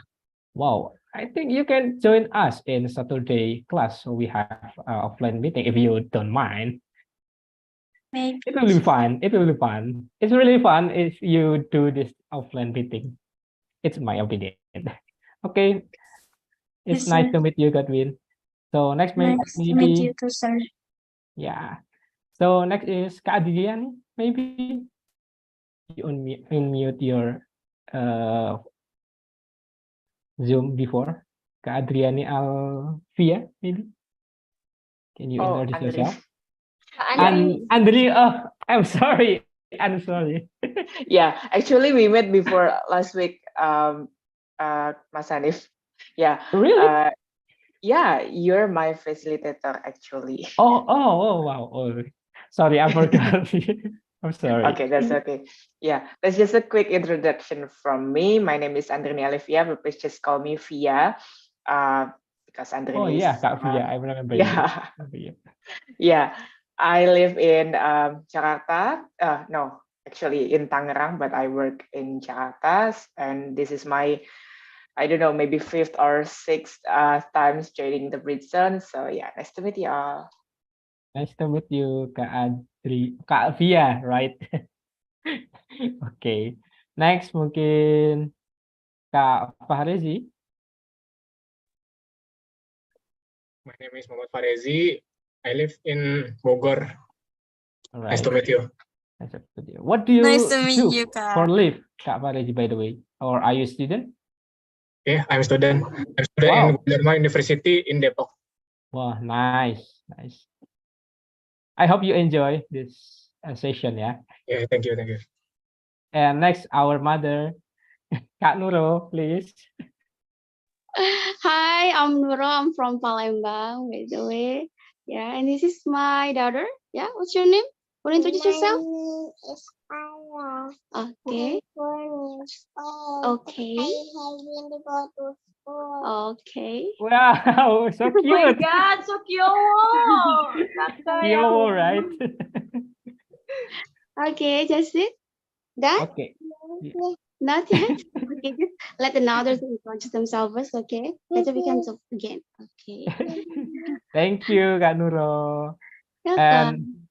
Wow, I think you can join us in Saturday class. So we have offline meeting if you don't mind.
Maybe.
It will be fun. It will be fun. It's really fun if you do this offline meeting. It's my opinion. Okay, it's
Yes,
nice
sir.
to meet you, Godwin. So next
Nice to meet you too, sir.
Yeah. So next is Kak Adrian. Maybe you unmute your Zoom before. Kak Adriani Alvia, maybe. Can you introduce yourself? Andri, oh, I'm sorry. I'm sorry.
Yeah, actually we met before last week, Mas Hanif. Yeah.
Really?
Yeah, you're my facilitator actually.
Oh, wow. Oh, sorry, I forgot. I'm sorry.
Okay, that's okay. Yeah, that's just a quick introduction from me. My name is Andrini Alivia, but please just call me Via. Because Andrini
Oh yeah,
is
Kak Via, I remember
yeah.
you.
Yeah, I live in Jakarta. No, actually in Tangerang, but I work in Jakarta, and this is my, I don't know, maybe fifth or sixth times joining the Britzone. So yeah, nice to meet you all.
Nice to meet you, Kak Via, right? Okay. Next mungkin Kak Fahrezi.
My name is Muhammad Farezi. I live in Bogor.
All
Nice
right.
to meet you.
Nice to meet you. What do you
Nice to meet
do
you, Kak.
for live, Kak Fahrezi, by the way? Or are you a student?
Yeah, I'm a student. I'm a student in
Wow.
Dharma University in Depok.
Wow, nice, nice. I hope you enjoy this session, yeah.
Yeah, thank you, thank you.
And next, our mother, Kak Nuro, please.
Hi, I'm Nuro. I'm from Palembang, by the way. Yeah, and this is my daughter. Yeah, what's your name? Want to introduce yourself?
My name is Anna.
Okay. Okay.
I haven't go to school.
Okay.
Wow, so
Oh my
cute.
God, so cute.
Cute, right?
Okay, just it. Done?
Okay.
Not yet? Okay, just let the others introduce themselves first, okay? Later we can talk again. Okay.
Thank you, Kak Nuro.
Welcome.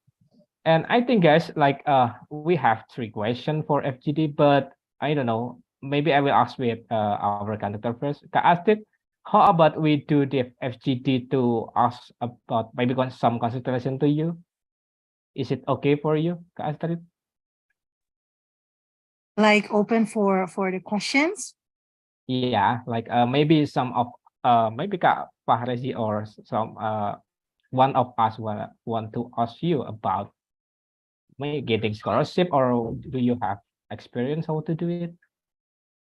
And I think, guys, like we have 3 questions for FGD, but I don't know. Maybe I will ask with our conductor first. Kak Astrid, how about we do the FGD to ask about maybe some consideration to you? Is it okay for you, Kak Astrid?
Like open for the questions.
Yeah, like maybe some of maybe Kak Fahrezi or some one of us want to ask you about maybe getting scholarship, or do you have experience how to do it?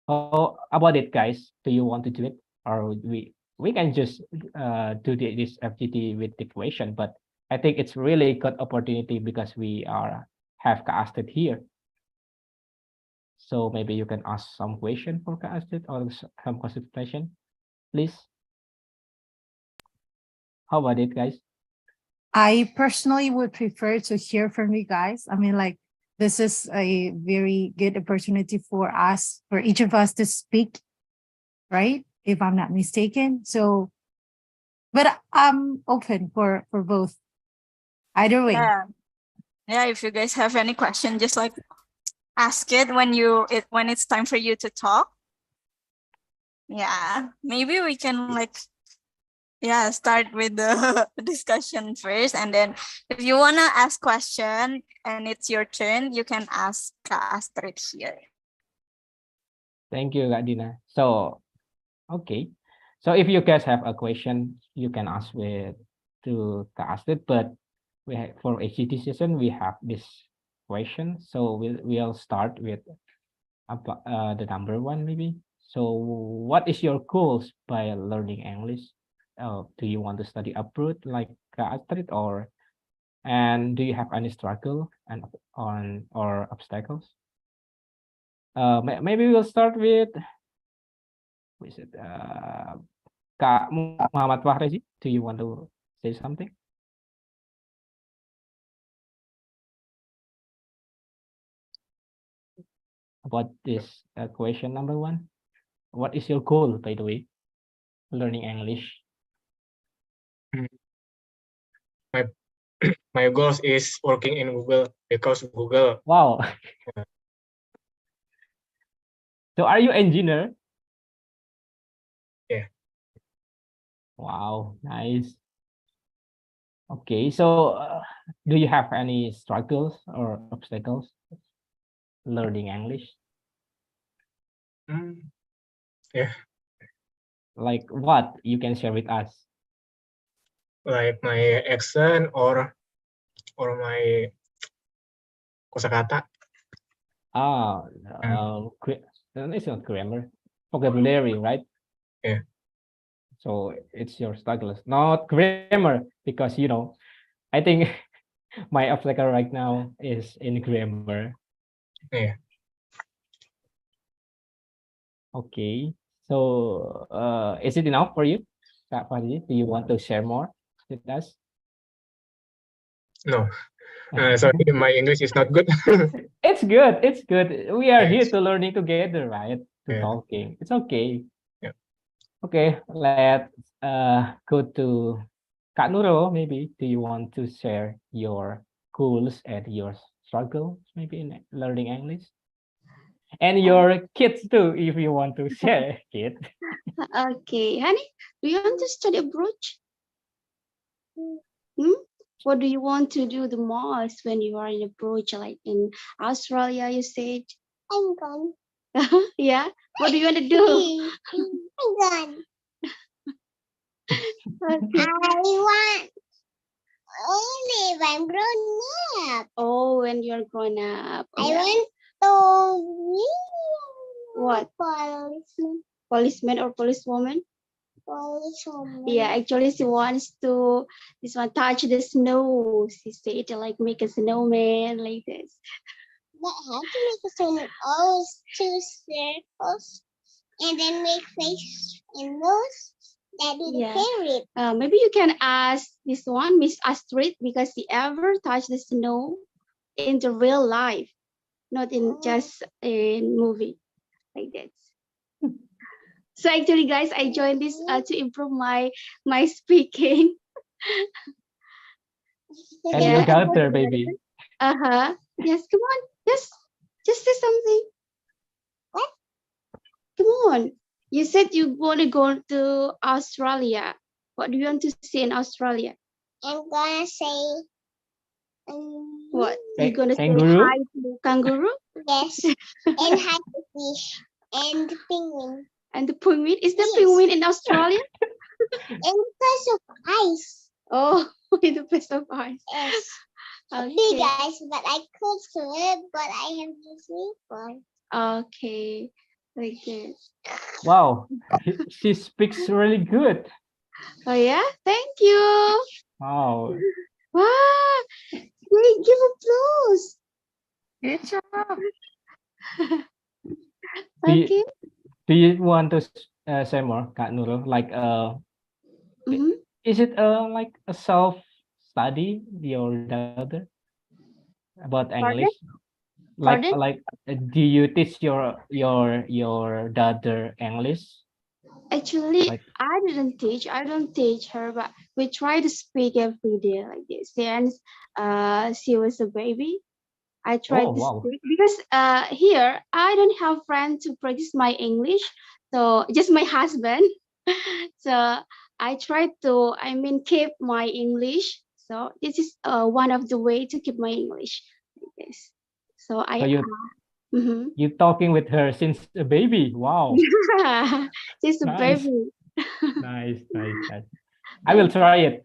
How about it, guys? Do you want to do it, or we can just do this FGD with the question? But I think it's really good opportunity because we have Kak Astrid here. So maybe you can ask some question for Kak Astrid or some consultation, please. How about it, guys?
I personally would prefer to hear from you guys. I mean, like, this is a very good opportunity for us, for each of us to speak, right? If I'm not mistaken. So, but I'm open for both. Either way.
Yeah, if you guys have any question, just like ask it when it's time for you to talk. Yeah, maybe we can like start with the discussion first, and then if you wanna ask question and it's your turn, you can ask Astrid here.
Thank you, Kak Dina. So, okay. So if you guys have a question, you can ask to Astrid, but for HGT session, we have this question. So we'll start with the number 1 maybe. So what is your goals by learning English? Do you want to study abroad like Astrid, and do you have any struggle or obstacles? Maybe we'll start with Kak Muhammad Fahrezi. Do you want to say something? About this question number 1? What is your goal, by the way, learning English?
My goals is working in Google because Google.
Wow. So are you engineer?
Yeah.
Wow, nice. Okay, so do you have any struggles or obstacles learning English?
Yeah.
Like what you can share with us?
Like my accent or my kosakata.
It's not grammar, vocabulary, right?
Yeah.
So it's your struggles, not grammar, because I think My obstacle right now is in grammar.
Yeah.
Okay. So is it enough for you, Kak Fadli? Do you want to share more with us?
No. Sorry, my English is not good.
It's good. It's good. We are here
Yes.
to learning together, right? To
Yeah.
talking. It's okay.
Yeah.
Okay, let's go to Kak Nurul. Maybe do you want to share your goals and your struggles maybe in learning English? And your kids too, if you want to share, kid.
Okay, honey, do you want to study abroad? Hmm? What do you want to do the most when you are in abroad, like in Australia, you said?
I'm gone.
Yeah. What do you want to do?
I'm gone.
Okay.
I want only if I'm grown up.
Oh, when you're grown up.
I
Yeah.
want to be
What?
policeman.
Policeman or policewoman?
Policewoman.
Yeah, actually she wants to this one touch the snow. She said like make a snowman like this.
But how to make a snowman? Always two circles and then make face and nose. That is
Yeah.
the favorite.
Maybe you can ask this one, Miss Astrid, because she ever touched the snow in the real life, not in just in movie like that. So actually, guys, I joined this to improve my speaking.
And your daughter, baby.
Yes, come on. Just say something.
What?
Come on. You said you want to go to Australia. What do you want to see in Australia?
I'm gonna say
What? You're gonna say
Kangaroo?
hi to kangaroo?
yes. And hi to fish and penguin.
And the penguin? Is the
Yes.
penguin in Australia?
And because of ice.
Oh, in the place of ice.
Yes.
Okay.
Big ice, but I could swim, but I have to sleep on.
Okay. Like that.
Wow, she speaks really good.
Oh yeah? Thank you.
Wow.
Wow. Great, give applause.
Good job.
Okay.
Do you want to say more, Kak Nurul? Like
Mhm.
is it like a self study your daughter about English?
Pardon?
Do you teach your daughter English?
Actually,
Like
I didn't teach. I don't teach her, but we try to speak every day like this. Since she was a baby, I tried
oh
to
wow.
speak because here I don't have friends to practice my English, so just my husband. So I try to, keep my English. So this is one of the way to keep my English like this. So
So
I. Mhm.
you talking with her since a baby. Wow.
Just a
Nice.
baby.
Nice. I will try it.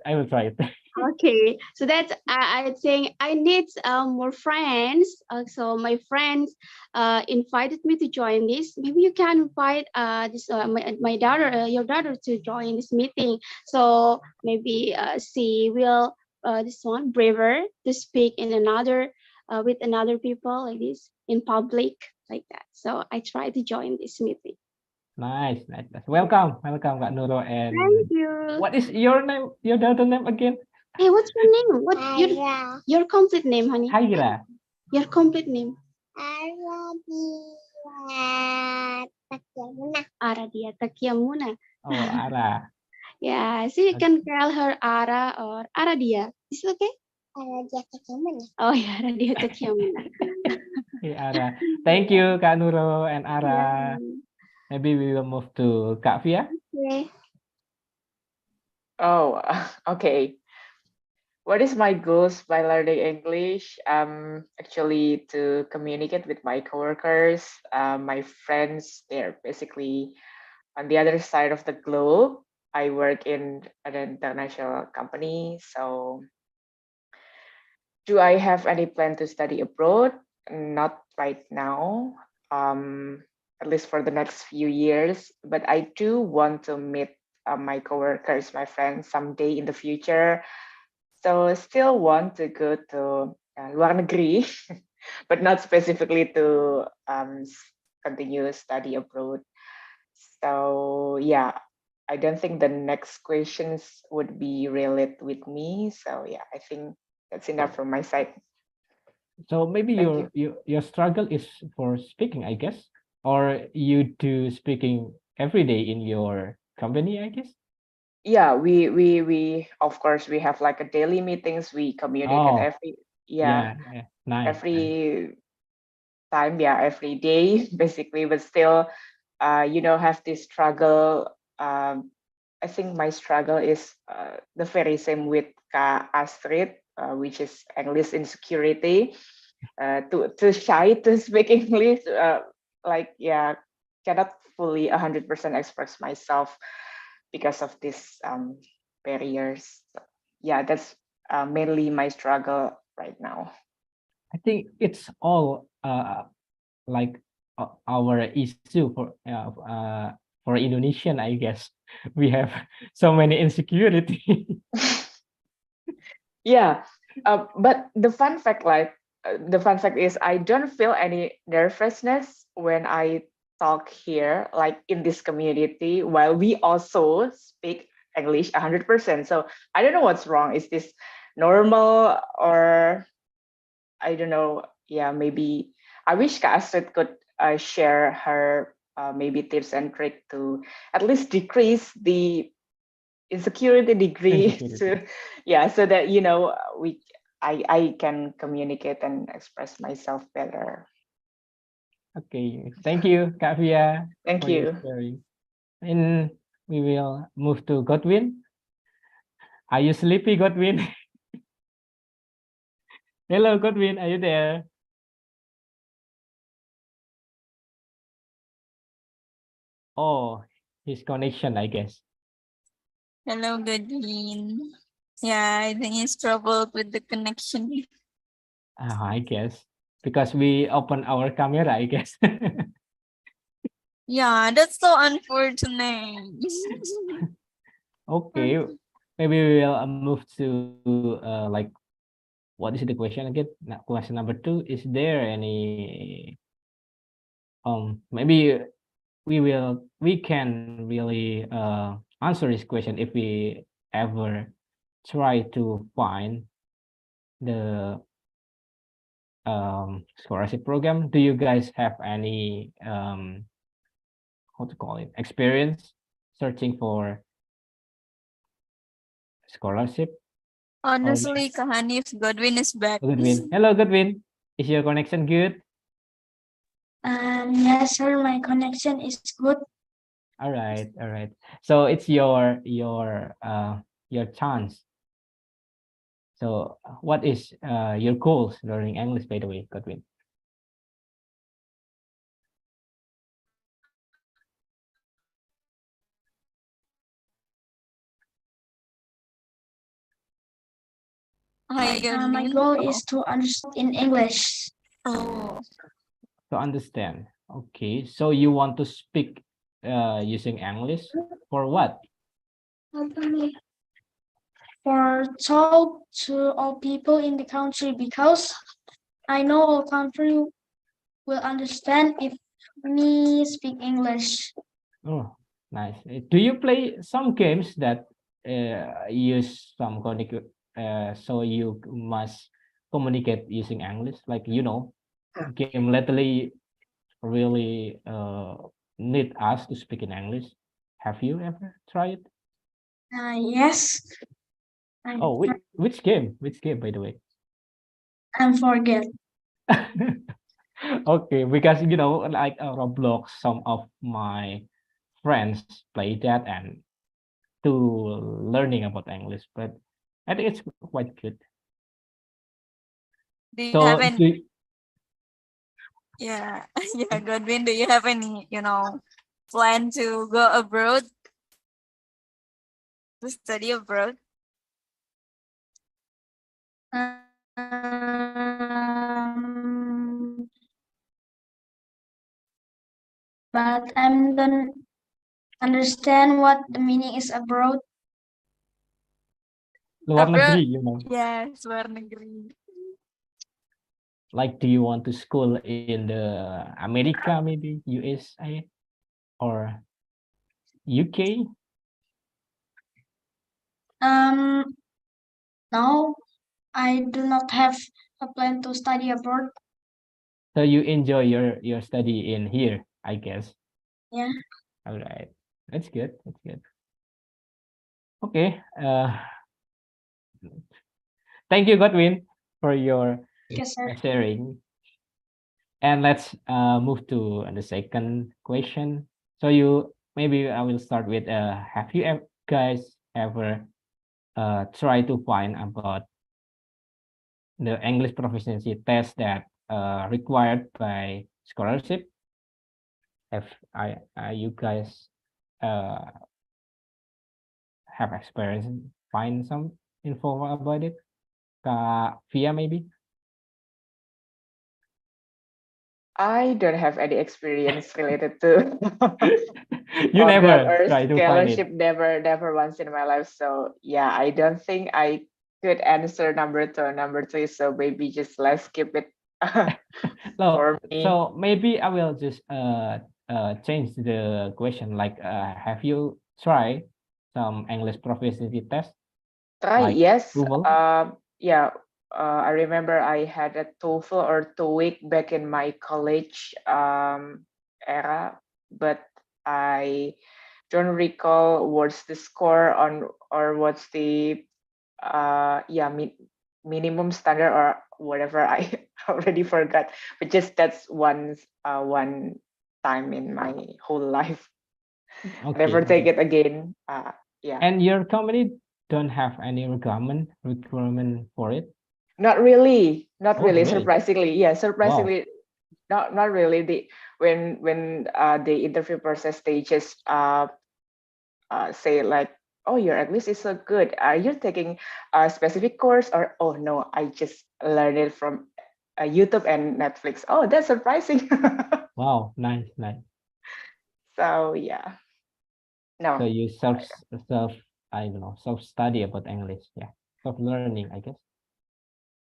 Okay, so that's I think I need more friends. So my friends invited me to join this. Maybe you can invite this my daughter, your daughter, to join this meeting. So maybe she will this one braver to speak in another with another people like this in public like that. So I try to join this meeting.
Nice. Welcome, Kak Nurul. And
Thank you.
what is your name? Your daughter name again?
Hey, what's your name? What
Ara.
your complete name, honey?
Haira.
Your complete name? Aradia Takiamuna.
Oh, Ara.
Yeah, so you can call her Ara or Aradia. Is it okay?
Aradia Takiamuna.
Oh yeah, Aradia Takiamuna.
Hey, Ara. Thank you, Kak Nurul and Ara.
Yeah.
Maybe we will move to Kak Fia.
Okay.
Oh, okay. What is my goals by learning English? Actually to communicate with my coworkers, my friends. They're basically on the other side of the globe. I work in an international company. So do I have any plan to study abroad? Not right now, at least for the next few years, but I do want to meet my coworkers, my friends someday in the future. So still want to go to luar negeri, but not specifically to continue study abroad. So yeah, I don't think the next questions would be related with me. So yeah, I think that's enough from my side.
So maybe
Thank
your struggle is for speaking, I guess, or you do speaking every day in your company, I guess.
Yeah, we of course we have like a daily meetings. We communicate
Oh,
every
yeah, nice.
every time, every day basically, but still have this struggle. I think my struggle is the very same with Astrid, which is English insecurity, too shy to speak English, cannot fully 100% express myself because of this barriers. Yeah, that's mainly my struggle right now.
I think it's all like our issue for Indonesian, I guess. We have so many insecurity.
Yeah, but the fun fact, is I don't feel any nervousness when I talk here, like in this community, while we also speak English 100%. So I don't know what's wrong. Is this normal, or I don't know? Yeah, maybe I wish Kak Astrid could share her maybe tips and trick to at least decrease the insecurity degree
Insecurity.
so that I can communicate and express myself better.
Okay, thank you, Kak Via,
Thank
for your
you.
sharing. And we will move to Godwin. Are you sleepy, Godwin? Hello, Godwin, are you there? Oh, his connection, I guess.
Hello, Goodwin. Yeah, I think he's troubled with the connection.
I guess because we open our camera, I guess.
Yeah, that's so unfortunate.
Okay, maybe we will move to like, what is the question again? Question number 2. Is there any maybe we can really answer this question if we ever try to find the scholarship program. Do you guys have any how to call it, experience searching for scholarship?
Honestly, Kahanif, Godwin is back.
Goodwin. Hello, Goodwin. Is your connection good?
Yes, sir, my connection is good.
All right, all right. So it's your chance. So what is your goals learning English, by the way, Godwin?
Hi, Godwin.
My goal is to understand in English.
Oh.
To understand. Okay, so you want to speak using English for what?
For talk to all people in the country, because I know all country will understand if me speak English.
Oh, nice. Do you play some games that use some so you must communicate using English? Like, game lately really need us to speak in English. Have you ever tried?
Yes.
Oh, which game? Which game, by the way?
I forget.
Okay, because like Roblox, some of my friends play that and to learning about English, but I think it's quite good.
Do you
So
have any? Yeah, yeah, Godwin. Do you have any, plan to go abroad, to study abroad?
But I don't understand what the meaning is abroad.
Luar
Tapi,
negeri,
yes, luar negeri.
Like, do you want to school in the America, maybe USA or UK?
No, I do not have a plan to study abroad.
So you enjoy your study in here, I guess.
Yeah.
All right, that's good. That's good. Okay. Thank you, Godwin, for your
Yes, sir.
sharing. And let's move to the second question. So maybe I will start with have you guys ever try to find about the English proficiency test that required by scholarship? Have you guys have experience find some info about it? Via maybe?
I don't have any experience related to
You
program
never
or
try to find it.
scholarship, never once in my life. So yeah, I don't think I could answer number 2 or number 3. So maybe just let's skip it for me.
So maybe I will just change the question, like have you tried some English proficiency test?
Try,
like
yes.
TOEFL?
Yeah, I remember I had a TOEFL or TOEIC back in my college era, but I don't recall what's the score on or what's the minimum standard or whatever. I already forgot, but just that's one time in my whole life. Never take it again. Yeah.
And your company don't have any requirement for it?
Not really. Not
Oh,
really.
really?
Surprisingly, yeah. Surprisingly, not really. When the interview process, they just say like, "Oh, your English is so good. Are you taking a specific course?" Or, "Oh no, I just learned it from YouTube and Netflix." Oh, that's surprising.
Wow, nice.
So yeah. No.
So you I don't know, self-study about English. Yeah, self-learning, I guess.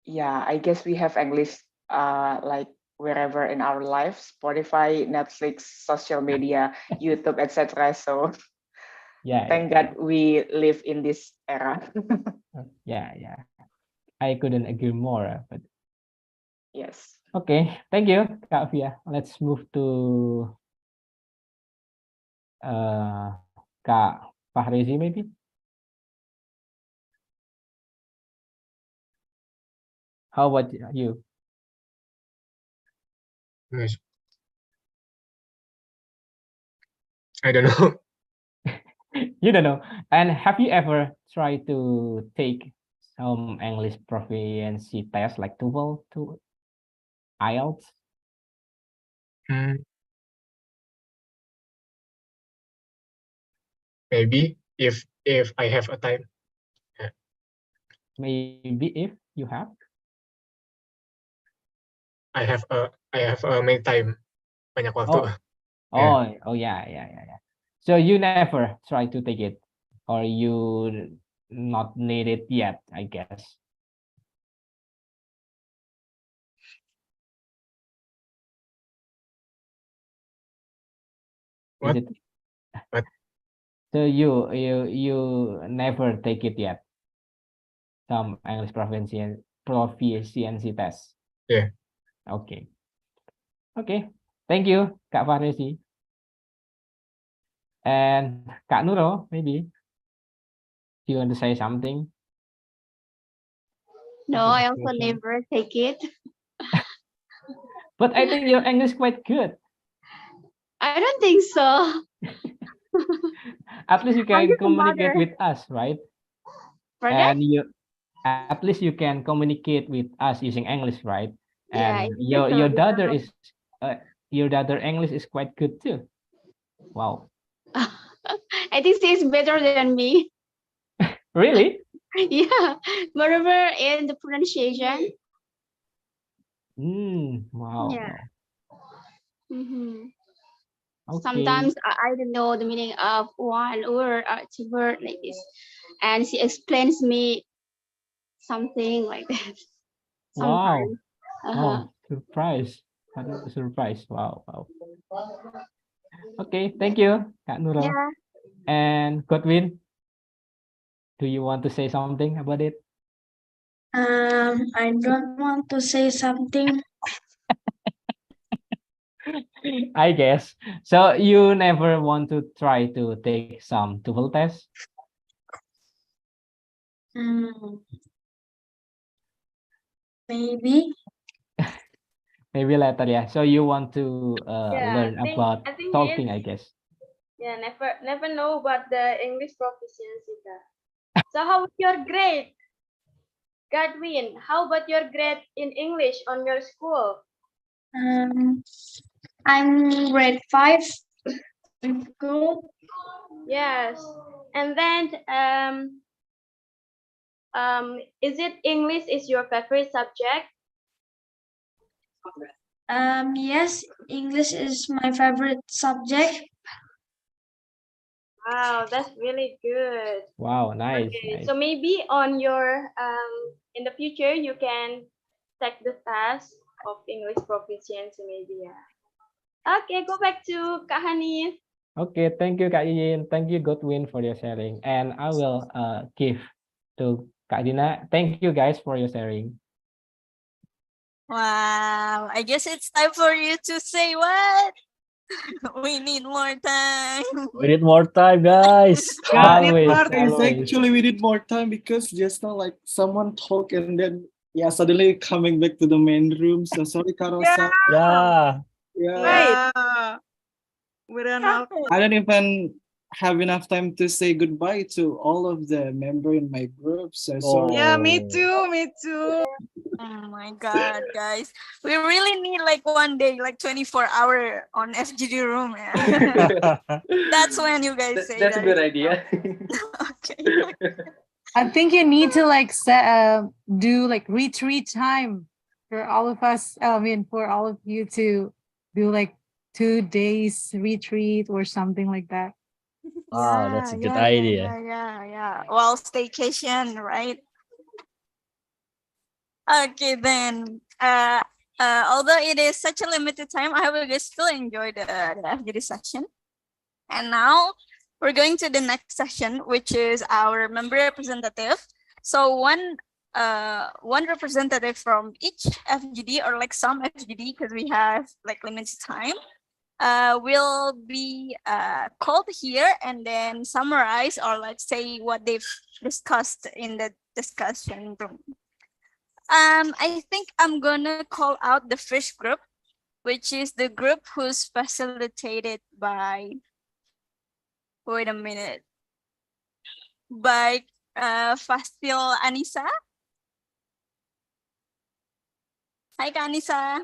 Yeah, I guess we have English like wherever in our life, Spotify, Netflix, social media, YouTube, etc. So
yeah,
thank God we live in this era.
yeah. I couldn't agree more. But
yes.
Okay, thank you, Kak Fia. Let's move to Kak Fahrezi maybe. How about you?
Yes. I don't know.
You don't know. And have you ever tried to take some English proficiency test like TOEFL, to IELTS?
Maybe if I have a time. Yeah.
Maybe if you have.
I have many time, banyak waktu.
Oh yeah. So you never try to take it, or you not need it yet, I guess.
What?
Is it?
What?
So you never take it yet? Some English proficiency test.
Yeah.
Okay. Thank you, Kak Farisi. And Kak Nuro, maybe you want to say something?
No, I also never take it.
But I think your English quite good.
I don't think so.
At least you
I'm
can
just a
communicate
mother.
with us, right?
Pardon?
And at least you can communicate with us using English, right?
Yeah,
And
it's just a
your daughter English is quite good too. Wow.
I think she's better than me.
Really?
Yeah, moreover in the pronunciation.
Wow.
Yeah.
Okay.
Sometimes I don't know the meaning of one word or two word like this, and she explains me something like that.
Wow.
Sometimes. Uh-huh.
Oh, surprise. What a surprise. Wow. Wow. Okay, thank you, Kak Nurul.
Yeah.
And Godwin, do you want to say something about it?
I don't want to say something.
I guess. So you never want to try to take some TOEFL test?
Hmm, maybe.
Maybe later, yeah. So you want to
Yeah,
learn about
I think
talking,
it's,
I guess.
yeah, never know about the English proficiency, Kak. So how was your grade, Godwin? How about your grade in English on your school?
I'm grade 5 in school.
Yes, and then is it English is your favorite subject?
Yes, English is my favorite subject.
Wow, that's really good.
Wow, nice,
Okay,
nice.
so maybe on your in the future you can take the test of English proficiency maybe, yeah. Okay, go back to Kak Hanis.
Okay, thank you, Kak Yin. Thank you, Godwin, for your sharing. And I will give to Kak Dina. Thank you, guys, for your sharing.
Wow. I guess it's time for you to say what? We need more time.
We need more time, guys.
Always,
It's
always.
actually we need more time because just now like someone talk and then yeah suddenly coming back to the main room. So sorry, Karosa.
Yeah.
Yeah.
We don't know.
I don't even have enough time to say goodbye to all of the member in my group. So sorry.
Yeah,
me too. Oh my God, guys. We really need like one day, like 24-hour on FGD room. Yeah. That's when you guys say
That's a
that
good
it's-
idea.
Okay.
I think you need to like do like retreat time for all of us. I mean, for all of you to do like 2 days retreat or something like that.
Wow, that's a good
yeah,
idea.
yeah. Well, staycation, right? Okay, then. Although it is such a limited time, I hope you guys still enjoy the FGD session. And now we're going to the next session, which is our member representative. So one representative from each FGD or like some FGD, because we have like limited time, will be called here and then summarize or let's say what they've discussed in the discussion room. I think I'm gonna call out the first group, which is the group who's facilitated by, wait a minute, by Fasil Anissa. Hi, Kak Anissa.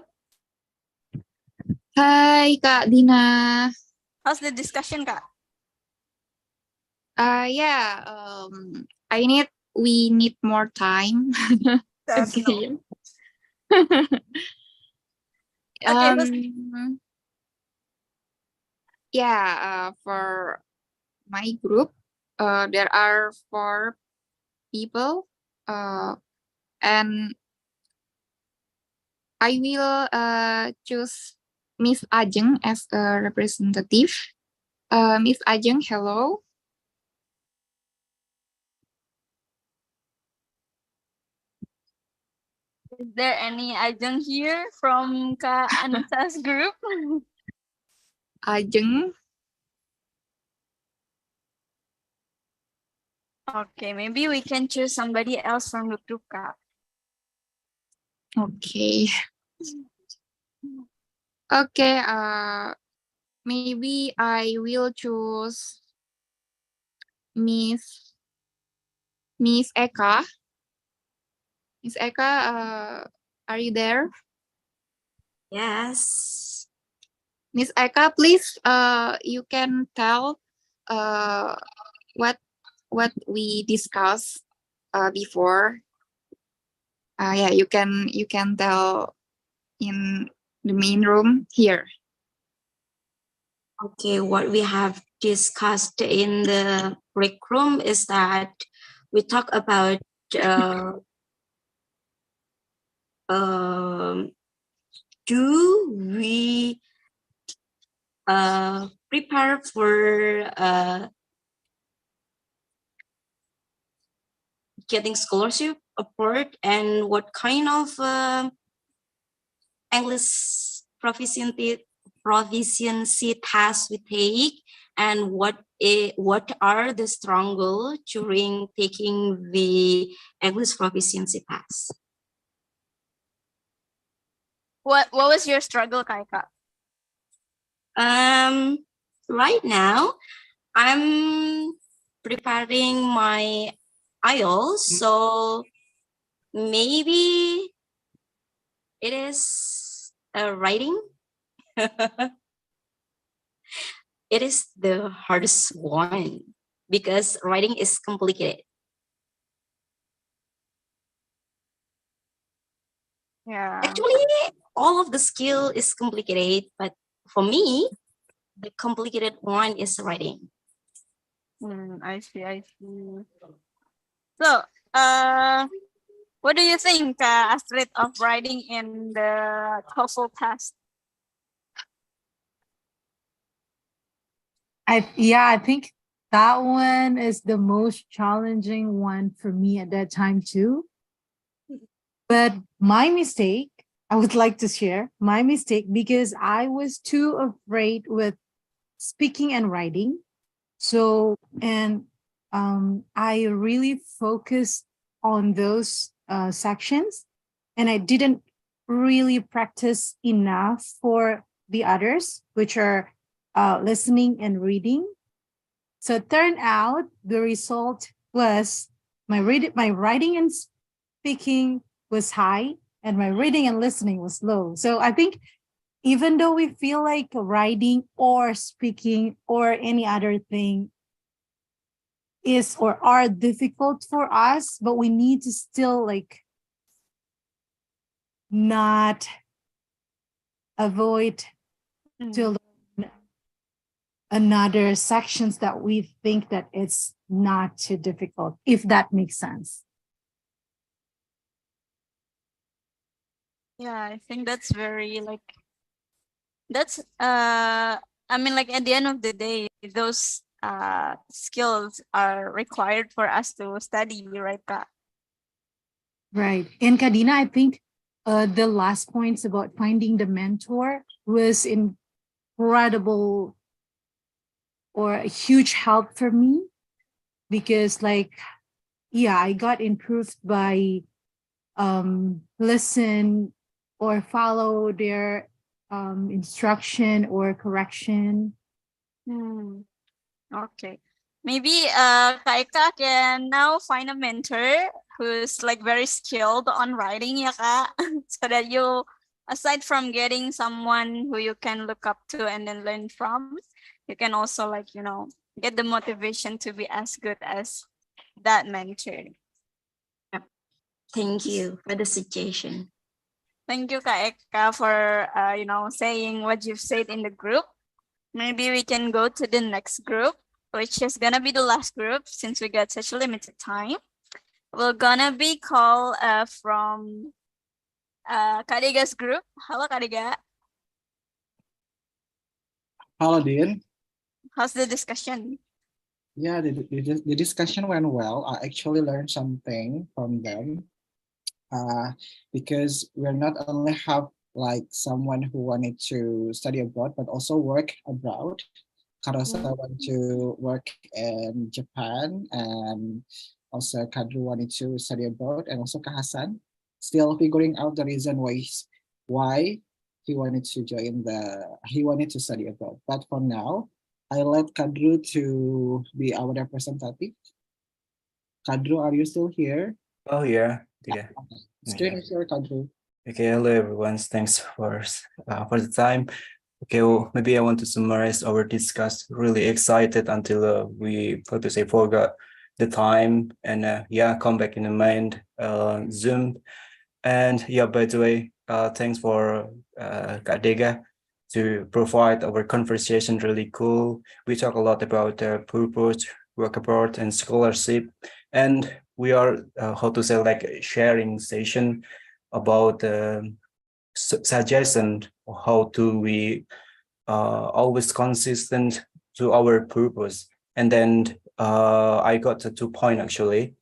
Hai Kak Dina.
How's the discussion, Kak?
Yeah, we need more time.
Definitely.
Okay. For my group, there are 4 people, and I will choose Miss Ajeng as a representative. Miss Ajeng, hello.
Is there any Ajeng here from Kak Anissa's group?
Ajeng.
Okay, maybe we can choose somebody else from the group, Kak.
Okay. Okay, maybe I will choose Miss Eka. Miss Eka, are you there?
Yes.
Miss Eka, please, you can tell what we discussed before. Yeah, you can tell in the main room here.
Okay, what we have discussed in the break room is that we talk about do we prepare for getting scholarship abroad, and what kind of English proficiency tasks we take, and what are the struggle during taking the English proficiency test?
What was your struggle, Kaika?
Right now, I'm preparing my IELTS, so maybe it is writing. It is the hardest one because writing is complicated.
Yeah.
Actually, all of the skill is complicated, but for me, the complicated one is writing.
I see. So, what do you think, Astrid, of writing in the TOEFL test?
I think that one is the most challenging one for me at that time too. But my mistake, I would like to share my mistake, because I was too afraid with speaking and writing. So, and I really focused on those sections, and I didn't really practice enough for the others, which are listening and reading. So it turned out the result was my writing and speaking was high, and my reading and listening was low. So I think even though we feel like writing or speaking or any other thing is or are difficult for us, but we need to still like not avoid to learn another sections that we think that it's not too difficult, if that makes sense.
Yeah, I think that's very that's I mean, like, at the end of the day, those skills are required for us to study, right, Ka?
Right. And Kadina, I think the last points about finding the mentor was incredible or a huge help for me, because like, yeah, I got improved by listen or follow their instruction or correction.
Okay. Maybe Kaika can now find a mentor who's like very skilled on writing, ya Ka? So that you, aside from getting someone who you can look up to and then learn from, you can also, like, get the motivation to be as good as that mentor.
Thank you for the suggestion.
Thank you, Kaika, for saying what you've said in the group. Maybe we can go to the next group, which is gonna be the last group since we got such a limited time. We're gonna be called from Kadiga's group. Hello, Kadiga.
Hello, Dean.
How's the discussion?
Yeah, the discussion went well. I actually learned something from them. Because we're not only have like someone who wanted to study abroad, but also work abroad. Karosa wanted to work in Japan, and also Kadru wanted to study abroad, and also Kahasan still figuring out the reason why he wanted to study abroad. But for now, I let Kadru to be our representative. Kadru, are you still here?
Oh yeah. Yeah.
Screen is your Kadru.
Okay, hello everyone. Thanks for the time. Okay, well, maybe I want to summarize our discuss. Really excited until we forgot the time, and come back in the main Zoom. And yeah, by the way, thanks for Kadega to provide our conversation. Really cool. We talk a lot about purpose, work abroad, and scholarship, and we are sharing session about suggestion how to we always consistent to our purpose. And then I got to 2 points actually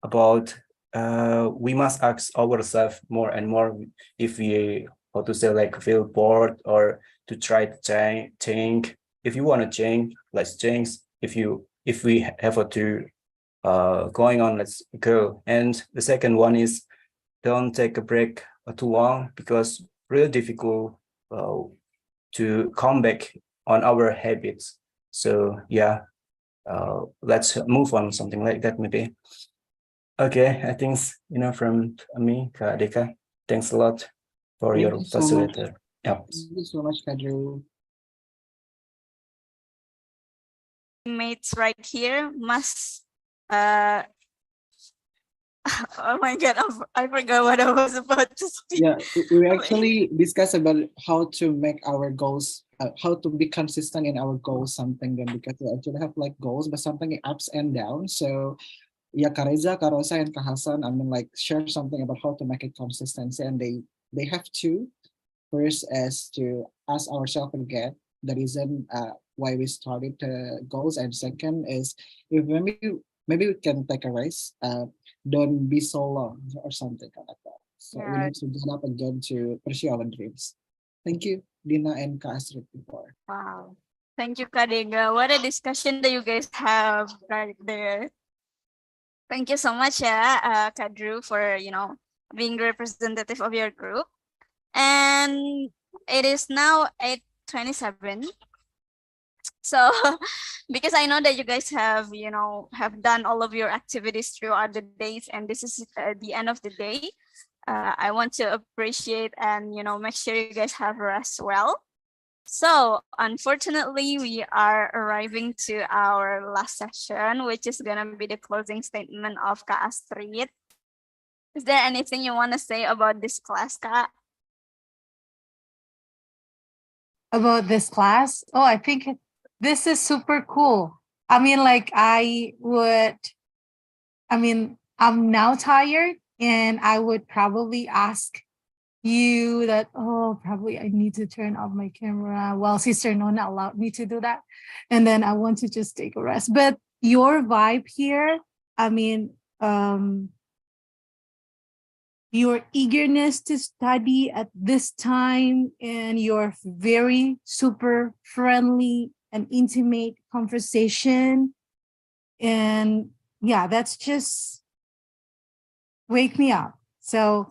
about we must ask ourselves more and more if we, how to say, like feel bored or to try to change. If you want to change, let's change. If we have to going on, let's go. And the second one is don't take a break too long, because really difficult to come back on our habits. So yeah, let's move on, something like that maybe. Okay, I think from me, Kak Deka. Thanks a lot for
Thank
your
you so much.
facilitator. Yep.
Thank you so much, Kadru.
Mates right here must oh my god, I forgot what I was about to speak.
Yeah, we actually discussed about how to make our goals, how to be consistent in our goals, something then, because we actually have like goals, but something ups and downs. So yeah, Kareza, Karosa, and Kahasan, I mean, like share something about how to make it consistency, and they have to first as to ask ourselves again the reason why we started the goals, and second is if maybe we can take a race, don't be so long or something like that. So we
Yeah.
need to get up again to pursue our dreams. Thank you, Dina and Kak Astrid before.
Wow. Thank you, Kadega. What a discussion that you guys have right there. Thank you so much, Kadru, for being the representative of your group. And it is now 8:27. So because I know that you guys have done all of your activities throughout the days, and this is the end of the day, I want to appreciate and make sure you guys have rest well. So unfortunately, we are arriving to our last session, which is gonna be the closing statement of Kak Astrid. Is there anything you want to say about this class, Kak?
About this class? Oh, I think this is super cool. I mean, like I'm now tired, and I would probably ask you that, oh, probably I need to turn off my camera. Well, Sister Nona allowed me to do that. And then I want to just take a rest. But your vibe here, I mean, your eagerness to study at this time and your very super friendly and intimate conversation. And yeah, that's just wake me up. So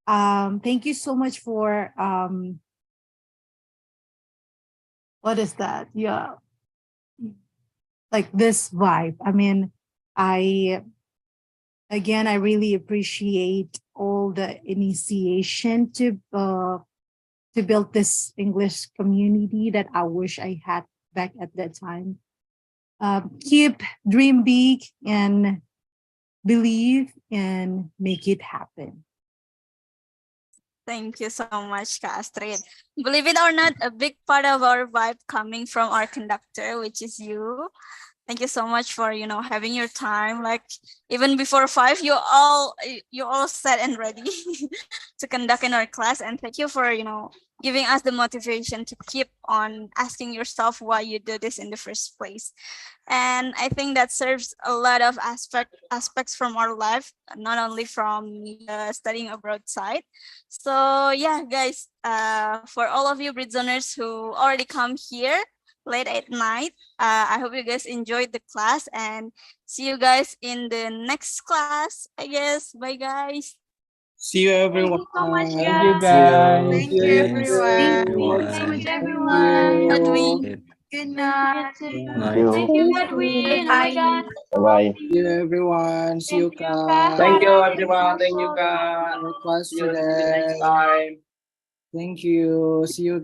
thank you so much for what is that? Yeah, like this vibe. I mean, I really appreciate all the initiation to build this English community that I wish I had back at that time. Keep dream big and believe and make it happen.
Thank you so much, Kak Astrid. Believe it or not, a big part of our vibe coming from our conductor, which is you. Thank you so much for having your time. Like even before 5, you all set and ready to conduct in our class. And thank you for giving us the motivation to keep on asking yourself why you do this in the first place. And I think that serves a lot of aspects from our life, not only from the studying abroad side. So yeah, guys, for all of you Britzoners who already come here late at night, I hope you guys enjoyed the class, and see you guys in the next class, I guess. Bye, guys.
See you, everyone.
Thank you so much,
Thank you,
guys.
guys.
Thank you, everyone.
Thank you,
Thank
everyone.
Edwin.
Good
Thank
night.
you, too.
Thank you.
Thank you, Edwin. Bye, guys.
Bye-bye.
See you, everyone. See you,
Thank you,
Kak.
Thank you,
Kak.
everyone. Thank you, Kak.
Our class
See you next
today.
time.
Thank you. See you.